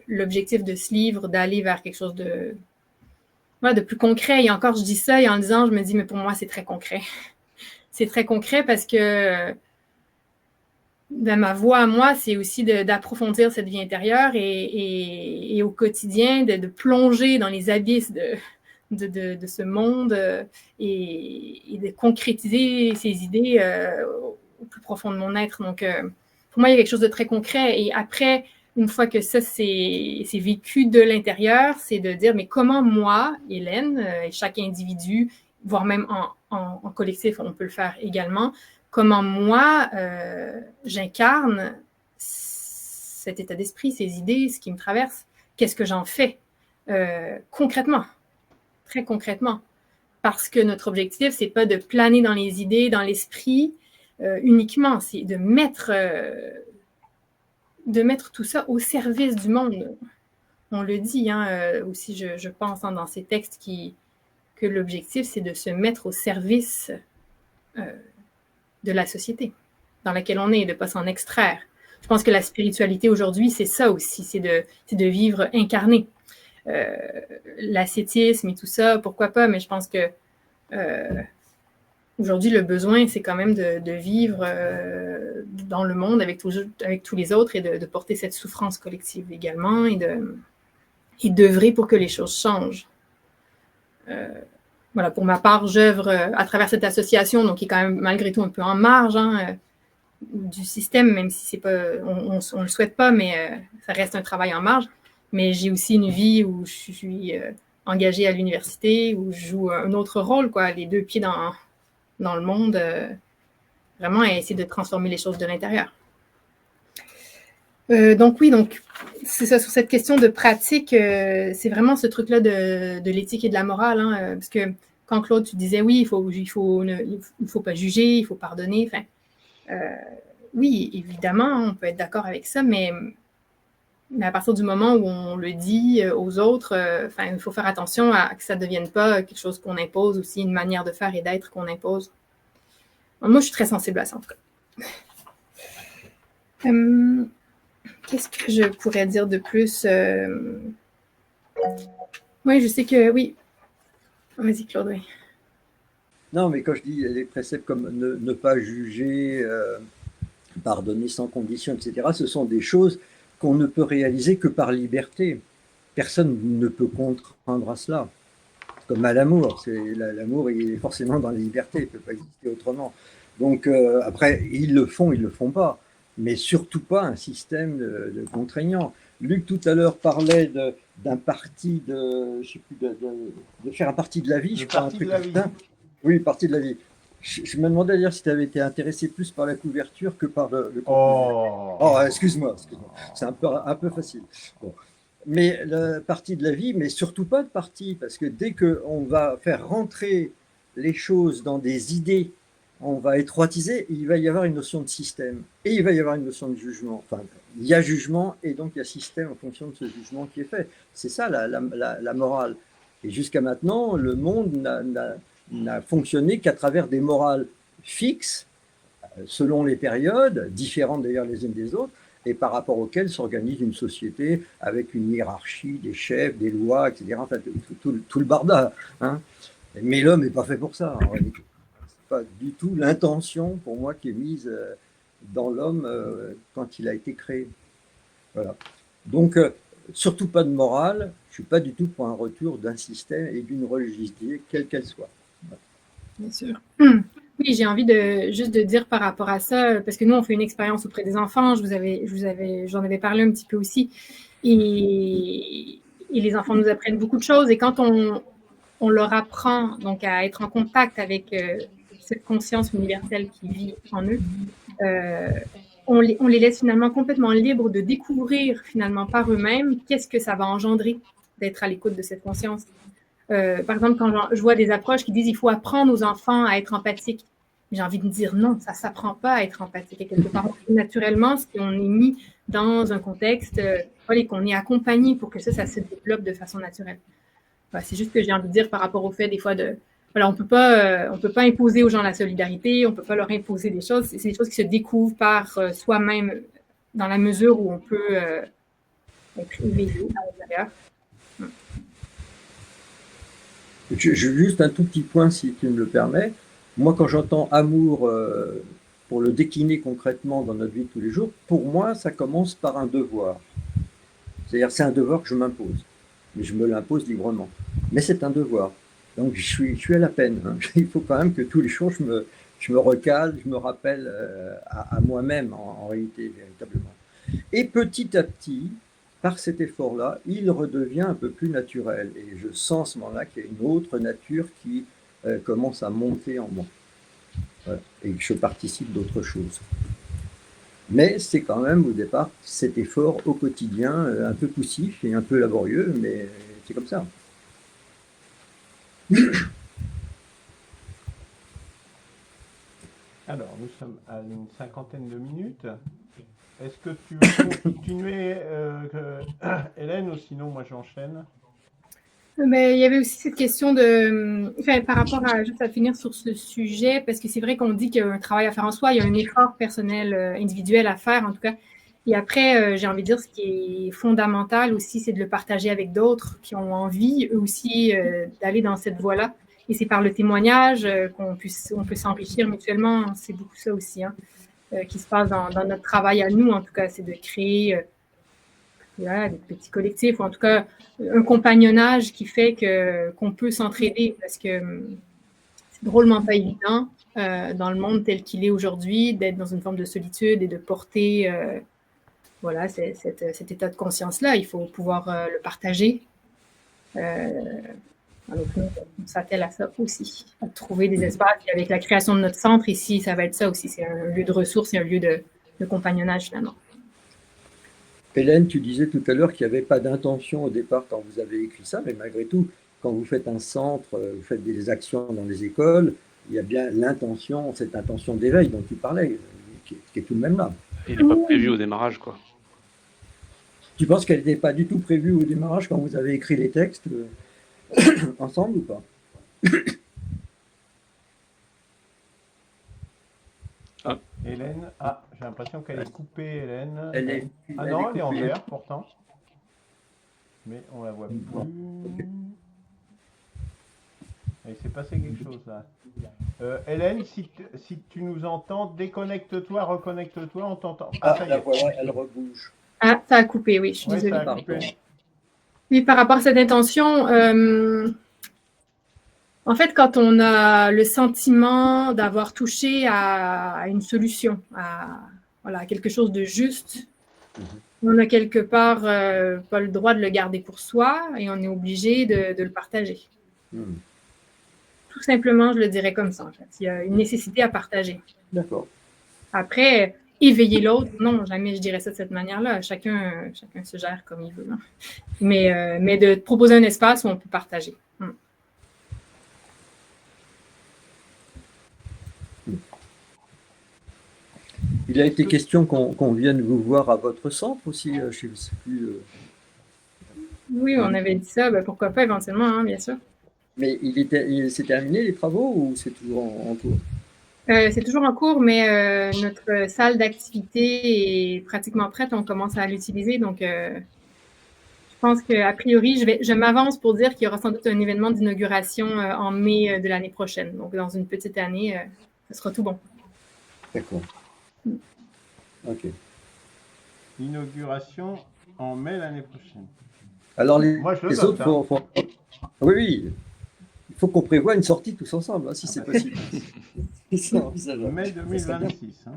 l'objectif de ce livre d'aller vers quelque chose de plus concret. Et encore, je dis ça et en le disant, je me dis, mais pour moi, c'est très concret. C'est très concret parce que ma voie à moi, c'est aussi d'approfondir cette vie intérieure et au quotidien, de plonger dans les abysses de ce monde et de concrétiser ces idées au plus profond de mon être. Donc, pour moi, il y a quelque chose de très concret. Et après, une fois que ça, c'est vécu de l'intérieur, c'est de dire, mais comment moi, Hélène, et chaque individu, voire même en collectif, on peut le faire également, comment moi, j'incarne cet état d'esprit, ces idées, ce qui me traverse, qu'est-ce que j'en fais concrètement, très concrètement. Parce que notre objectif, c'est pas de planer dans les idées, dans l'esprit uniquement, c'est de mettre tout ça au service du monde. On le dit aussi, je pense, dans ces textes que l'objectif, c'est de se mettre au service de la société dans laquelle on est, de ne pas s'en extraire. Je pense que la spiritualité aujourd'hui, c'est ça aussi, c'est de vivre incarné. L'ascétisme et tout ça, pourquoi pas, mais je pense que aujourd'hui, le besoin, c'est quand même de vivre dans le monde avec tous les autres et de porter cette souffrance collective également et d'œuvrer pour que les choses changent. Voilà, pour ma part, j'œuvre à travers cette association, donc qui est quand même malgré tout un peu en marge du système, même si c'est pas, on le souhaite pas, mais ça reste un travail en marge. Mais j'ai aussi une vie où je suis engagée à l'université, où je joue un autre rôle, quoi, les deux pieds dans le monde, vraiment à essayer de transformer les choses de l'intérieur. Donc oui, c'est ça, sur cette question de pratique, c'est vraiment ce truc-là de l'éthique et de la morale, parce que quand Claude, tu disais oui, il faut pas juger, il faut pardonner, oui, évidemment, on peut être d'accord avec ça, mais à partir du moment où on le dit aux autres, il faut faire attention à que ça ne devienne pas quelque chose qu'on impose aussi, une manière de faire et d'être qu'on impose. Moi, je suis très sensible à ça, en tout cas. Qu'est-ce que je pourrais dire de plus? Oui, je sais que... Oui. Vas-y, Claude, oui. Non, mais quand je dis les préceptes comme ne pas juger, pardonner sans condition, etc., ce sont des choses qu'on ne peut réaliser que par liberté. Personne ne peut contraindre à cela. Comme à l'amour. L'amour, il est forcément dans la liberté, il ne peut pas exister autrement. Donc, après, ils le font pas. Mais surtout pas un système de contraignant. Luc, tout à l'heure, parlait d'un parti de faire un parti de la vie, je crois, un truc comme ça. Oui, parti de la vie. Je me demandais d'ailleurs si tu avais été intéressé plus par la couverture que par le contenu. Oh, excuse-moi. C'est un peu facile. Bon. Mais le parti de la vie, mais surtout pas de parti, parce que dès qu'on va faire rentrer les choses dans des idées, on va étroitiser, il va y avoir une notion de système, et il va y avoir une notion de jugement. Enfin, il y a jugement, et donc il y a système en fonction de ce jugement qui est fait. C'est ça la morale. Et jusqu'à maintenant, le monde n'a fonctionné qu'à travers des morales fixes, selon les périodes, différentes d'ailleurs les unes des autres, et par rapport auxquelles s'organise une société avec une hiérarchie, des chefs, des lois, etc. Enfin, tout le barda. Mais l'homme n'est pas fait pour ça, en réalité. Ce n'est pas du tout l'intention, pour moi, qui est mise dans l'homme quand il a été créé. Voilà. Donc, surtout pas de morale. Je ne suis pas du tout pour un retour d'un système et d'une religiosité, quelle qu'elle soit. Voilà. Bien sûr. Oui, j'ai envie juste de dire par rapport à ça, parce que nous, on fait une expérience auprès des enfants, j'en avais parlé un petit peu aussi, et les enfants nous apprennent beaucoup de choses, et quand on leur apprend donc à être en contact avec cette conscience universelle qui vit en eux, on les laisse finalement complètement libres de découvrir finalement par eux-mêmes qu'est-ce que ça va engendrer d'être à l'écoute de cette conscience. Par exemple, quand je vois des approches qui disent qu'il faut apprendre aux enfants à être empathiques, j'ai envie de dire non, ça ne s'apprend pas à être empathique. Et quelque part, naturellement, si on est mis dans un contexte et qu'on est accompagné pour que ça se développe de façon naturelle. Voilà, c'est juste que j'ai envie de dire par rapport au fait des fois on peut pas imposer aux gens la solidarité, on ne peut pas leur imposer des choses. C'est des choses qui se découvrent par soi-même dans la mesure où on peut être éveillé à l'intérieur. Juste un tout petit point, si tu me le permets. Moi, quand j'entends amour, pour le décliner concrètement dans notre vie de tous les jours, pour moi, ça commence par un devoir. C'est-à-dire, c'est un devoir que je m'impose, mais je me l'impose librement. Mais c'est un devoir. Donc je suis à la peine. Hein. Il faut quand même que tous les jours je me recale, je me rappelle à moi-même en réalité, véritablement. Et petit à petit, par cet effort-là, il redevient un peu plus naturel. Et je sens à ce moment-là qu'il y a une autre nature qui commence à monter en moi. Voilà. Et que je participe d'autres choses. Mais c'est quand même au départ cet effort au quotidien, un peu poussif et un peu laborieux, mais c'est comme ça. Alors, nous sommes à une 50aine de minutes. Est-ce que tu veux continuer, Hélène, ou sinon moi j'enchaîne? Mais il y avait aussi cette question de, enfin, par rapport à, juste à finir sur ce sujet, parce que c'est vrai qu'on dit qu'il y a un travail à faire en soi, il y a un effort personnel, individuel à faire en tout cas. Et après, j'ai envie de dire, ce qui est fondamental aussi, c'est de le partager avec d'autres qui ont envie, eux aussi, d'aller dans cette voie-là. Et c'est par le témoignage on peut s'enrichir mutuellement. C'est beaucoup ça aussi, hein, qui se passe dans notre travail à nous, en tout cas, c'est de créer des petits collectifs, ou en tout cas un compagnonnage qui fait qu'on peut s'entraider, parce que c'est drôlement pas évident dans le monde tel qu'il est aujourd'hui d'être dans une forme de solitude et de porter voilà, cet état de conscience-là. Il faut pouvoir le partager. Donc nous, on s'attelle à ça aussi, à trouver des espaces. Et avec la création de notre centre ici, ça va être ça aussi. C'est un lieu de ressources et un lieu de compagnonnage finalement. Hélène, tu disais tout à l'heure qu'il n'y avait pas d'intention au départ quand vous avez écrit ça, mais malgré tout, quand vous faites un centre, vous faites des actions dans les écoles, il y a bien l'intention, cette intention d'éveil dont tu parlais, qui est tout de même là. Il n'est pas prévu au démarrage, quoi. Tu penses qu'elle n'était pas du tout prévue au démarrage quand vous avez écrit les textes ensemble ou pas? Hélène, j'ai l'impression qu'elle est coupée, Hélène. Elle est En vert pourtant. Mais on la voit plus. Il s'est passé quelque chose là. Hélène, si tu nous entends, déconnecte-toi, reconnecte-toi, on t'entend. Ça y est. Voilà, elle rebouge. Ah, ça a coupé, oui, je suis désolée. Ça a coupé. Oui, par rapport à cette intention, en fait, quand on a le sentiment d'avoir touché à une solution, à quelque chose de juste, on a quelque part pas le droit de le garder pour soi et on est obligé de le partager. Tout simplement, je le dirais comme ça, en fait. Il y a une nécessité à partager. D'accord. Après, éveiller l'autre, non, jamais je dirais ça de cette manière-là. Chacun se gère comme il veut. Hein. Mais de proposer un espace où on peut partager. Il a été question qu'on vienne vous voir à votre centre aussi, je ne sais plus. Oui, on avait dit ça, pourquoi pas éventuellement, hein, bien sûr. Mais il s'est terminé les travaux ou c'est toujours en cours? C'est toujours en cours, mais notre salle d'activité est pratiquement prête. On commence à l'utiliser. Donc, je pense qu'a priori, je m'avance pour dire qu'il y aura sans doute un événement d'inauguration en mai de l'année prochaine. Donc, dans une petite année, ce sera tout bon. D'accord. Ok. Inauguration en mai l'année prochaine. Alors, les autres, oui. Il faut qu'on prévoie une sortie tous ensemble, hein, si c'est possible. Mai 2026. Hein.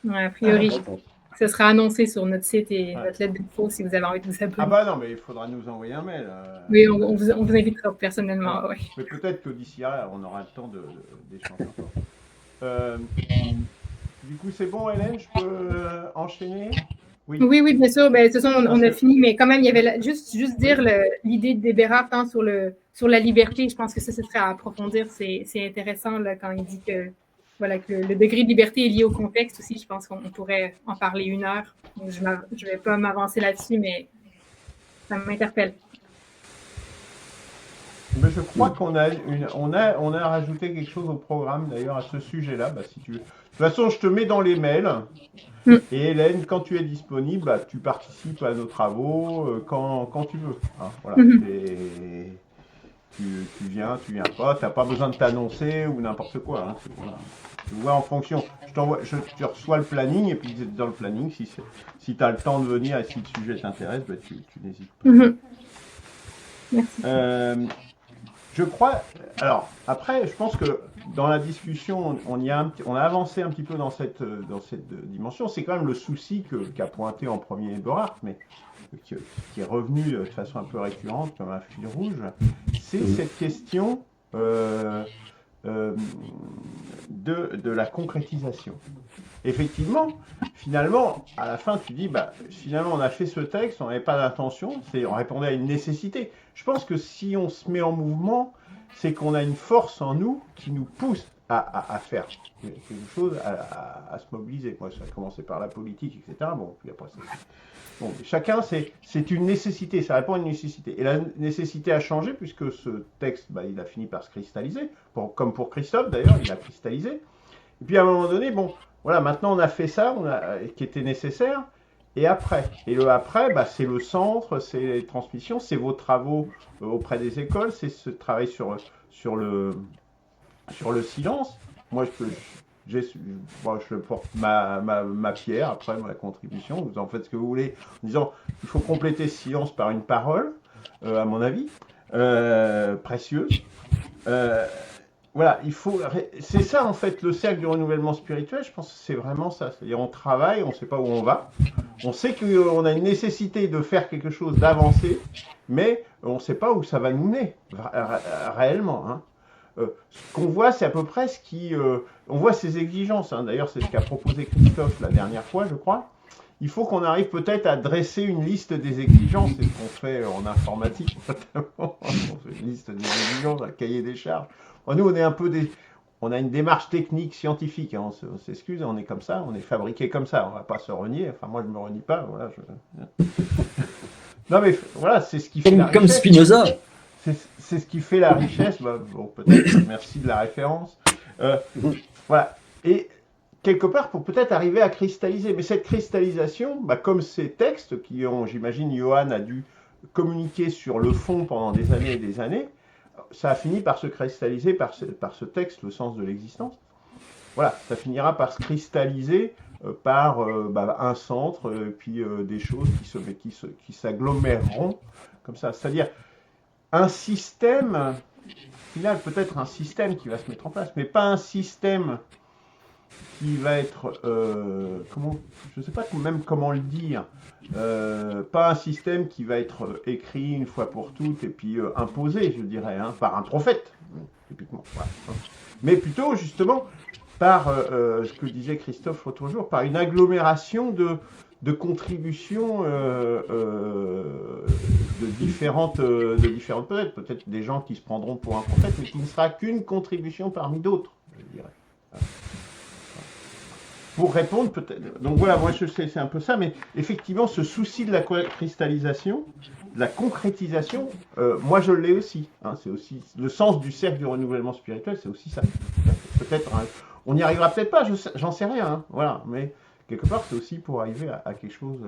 Ouais, a priori, ce sera annoncé sur notre site et notre lettre d'info si vous avez envie de vous abonner. Ah bah non, mais il faudra nous envoyer un mail. Oui, on vous invitera personnellement. Ouais. Mais peut-être que d'ici là, on aura le temps d'échanger encore. Du coup, c'est bon, Hélène, je peux enchaîner? Oui, bien sûr. De toute façon, on a fini, mais quand même, il y avait juste dire l'idée de Bérard sur la liberté. Je pense que ça, ce serait à approfondir. C'est intéressant là, quand il dit que, voilà, que le degré de liberté est lié au contexte aussi. Je pense qu'on pourrait en parler 1 heure. Donc, je ne vais pas m'avancer là-dessus, mais ça m'interpelle. Mais je crois qu'on a rajouté quelque chose au programme d'ailleurs à ce sujet-là. Si tu veux. De toute façon, je te mets dans les mails. Et Hélène, quand tu es disponible, tu participes à nos travaux quand tu veux. Hein, voilà. Tu viens pas. Tu n'as pas besoin de t'annoncer ou n'importe quoi. Hein, voilà. Tu vois en fonction. Tu reçois le planning et puis dans le planning, si tu as le temps de venir et si le sujet t'intéresse, tu n'hésites pas. Merci. Je crois. Alors, après, je pense que dans la discussion, on a avancé un petit peu dans cette dimension. C'est quand même le souci qu'a pointé en premier Eberhard, mais qui est revenu de façon un peu récurrente comme un fil rouge. C'est cette question de la concrétisation. Effectivement, finalement, à la fin, tu dis, finalement, on a fait ce texte, on n'avait pas d'intention, on répondait à une nécessité. Je pense que si on se met en mouvement, c'est qu'on a une force en nous qui nous pousse à faire quelque chose, à se mobiliser. Moi, ça a commencé par la politique, etc. Bon, puis après, chacun, c'est une nécessité, ça répond à une nécessité. Et la nécessité a changé puisque ce texte, il a fini par se cristalliser, comme pour Christophe d'ailleurs, il a cristallisé. Et puis à un moment donné, voilà, maintenant on a fait ça, qui était nécessaire, et après. Et le après, c'est le centre, c'est les transmissions, c'est vos travaux auprès des écoles, c'est ce travail sur le silence. Moi, je porte ma pierre, après ma contribution, vous en faites ce que vous voulez, en disant il faut compléter ce silence par une parole, à mon avis, précieuse. Voilà, c'est ça en fait le cercle du renouvellement spirituel, je pense que c'est vraiment ça. C'est-à-dire on travaille, on ne sait pas où on va, on sait qu'on a une nécessité de faire quelque chose, d'avancer, mais on ne sait pas où ça va nous mener, réellement. Hein. Ce qu'on voit, c'est à peu près on voit ses exigences, hein. D'ailleurs c'est ce qu'a proposé Christophe la dernière fois, je crois. Il faut qu'on arrive peut-être à dresser une liste des exigences, c'est ce qu'on fait en informatique notamment, on fait une liste des exigences, un cahier des charges. Nous, on a une démarche technique, scientifique, hein, on s'excuse, on est comme ça, on est fabriqué comme ça, on ne va pas se renier, enfin moi je ne me renie pas, voilà. Non mais voilà, c'est ce qui fait la richesse. Comme Spinoza. C'est ce qui fait la richesse, peut-être, merci de la référence. Voilà, et quelque part pour peut-être arriver à cristalliser, mais cette cristallisation, comme ces textes qui ont, j'imagine, Johann a dû communiquer sur le fond pendant des années et des années, ça a fini par se cristalliser par ce texte, le sens de l'existence. Voilà, ça finira par se cristalliser par un centre, puis des choses qui s'aggloméreront comme ça. C'est-à-dire un système, au final, peut-être un système qui va se mettre en place, mais pas un système qui va être, je ne sais pas même comment le dire, pas un système qui va être écrit une fois pour toutes et puis imposé, je dirais, hein, par un prophète, typiquement. Voilà. Mais plutôt, justement, par ce que disait Christophe l'autre jour, par une agglomération de contributions de différentes peut-être des gens qui se prendront pour un prophète, mais qui ne sera qu'une contribution parmi d'autres, je dirais. Voilà. Pour répondre peut-être. Donc voilà, moi je sais, c'est un peu ça, mais effectivement, ce souci de la cristallisation, de la concrétisation, moi je l'ai aussi. Hein, c'est aussi le sens du cercle du renouvellement spirituel, c'est aussi ça. Peut-être, on n'y arrivera peut-être pas, j'en sais rien, hein, voilà, mais quelque part c'est aussi pour arriver à quelque chose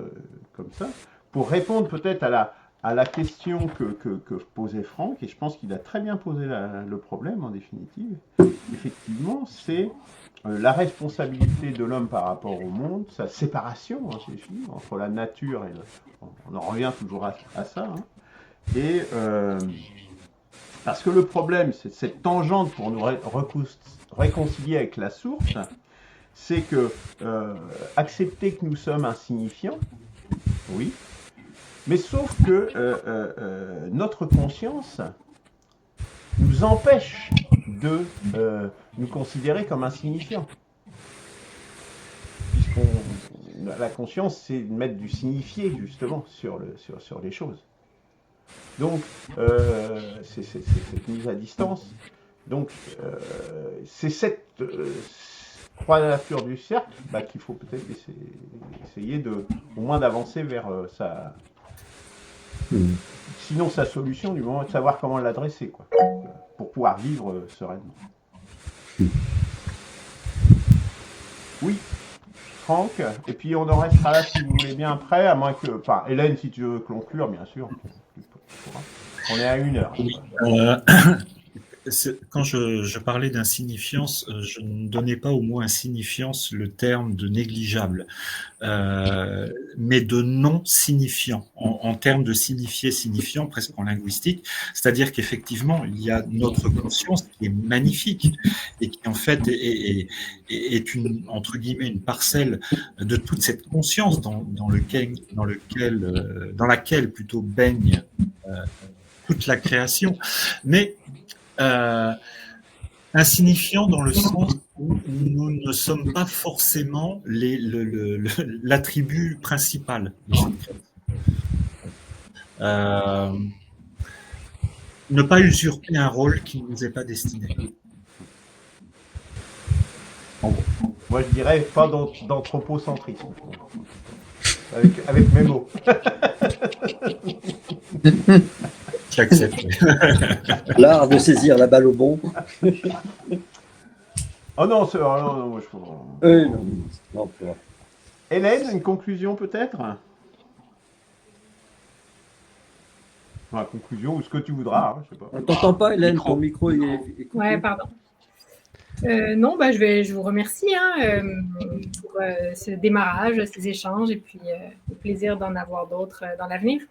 comme ça, pour répondre peut-être à la question que posait Franck, et je pense qu'il a très bien posé le problème en définitive. Effectivement, c'est la responsabilité de l'homme par rapport au monde, sa séparation, hein, entre la nature et on en revient toujours à ça. Hein. Et parce que le problème, c'est cette tangente pour nous réconcilier avec la source, c'est que accepter que nous sommes insignifiants, oui, mais sauf que notre conscience nous empêche de nous considérer comme insignifiants. La conscience, c'est de mettre du signifié, justement, sur les choses. Donc, c'est cette mise à distance. Donc, c'est cette quadrature du cercle qu'il faut peut-être essayer au moins d'avancer vers sa... Sinon, sa solution, du moment de savoir comment l'adresser, quoi, pour pouvoir vivre sereinement. Oui, Franck, et puis on en restera là si vous voulez bien après, à moins que... Enfin, Hélène, si tu veux conclure, bien sûr. On est à 1 heure. Quand je parlais d'insignifiance, je ne donnais pas au mot insignifiance le terme de négligeable, mais de non signifiant, en termes de signifié, signifiant, presque en linguistique. C'est-à-dire qu'effectivement, il y a notre conscience qui est magnifique et qui en fait est une, entre guillemets, une parcelle de toute cette conscience dans laquelle plutôt baigne toute la création. Mais insignifiant dans le sens où nous ne sommes pas forcément l'attribut principal de cette création. Ne pas usurper un rôle qui ne nous est pas destiné. Moi, je dirais pas d'anthropocentrisme. Avec mes mots. J'accepte. L'art de saisir la balle au bon. Oh non, non, moi je Non, c'est vrai. Hélène, une conclusion peut-être? Enfin, conclusion ou ce que tu voudras, hein, je sais pas. On t'entend pas, Hélène, ton micro est coupé. Ouais, pardon. Non, je vous remercie pour ce démarrage, ces échanges, et puis au plaisir d'en avoir d'autres dans l'avenir.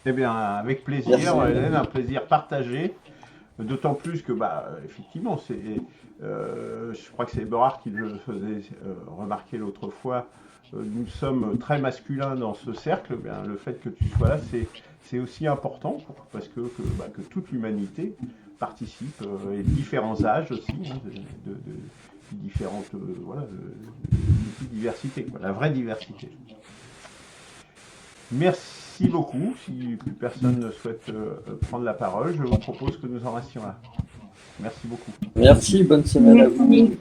Eh bien, avec plaisir, Merci. Hélène, un plaisir partagé. D'autant plus que, effectivement, je crois que c'est Eberhard qui le faisait remarquer l'autre fois. Nous sommes très masculins dans ce cercle. Bien, le fait que tu sois là, c'est aussi important parce que toute l'humanité participe et de différents âges aussi, hein, de différentes diversités, quoi, la vraie diversité. Merci beaucoup. Si plus personne ne souhaite prendre la parole, je vous propose que nous en restions là. Merci beaucoup. Merci, bonne semaine à vous. Merci.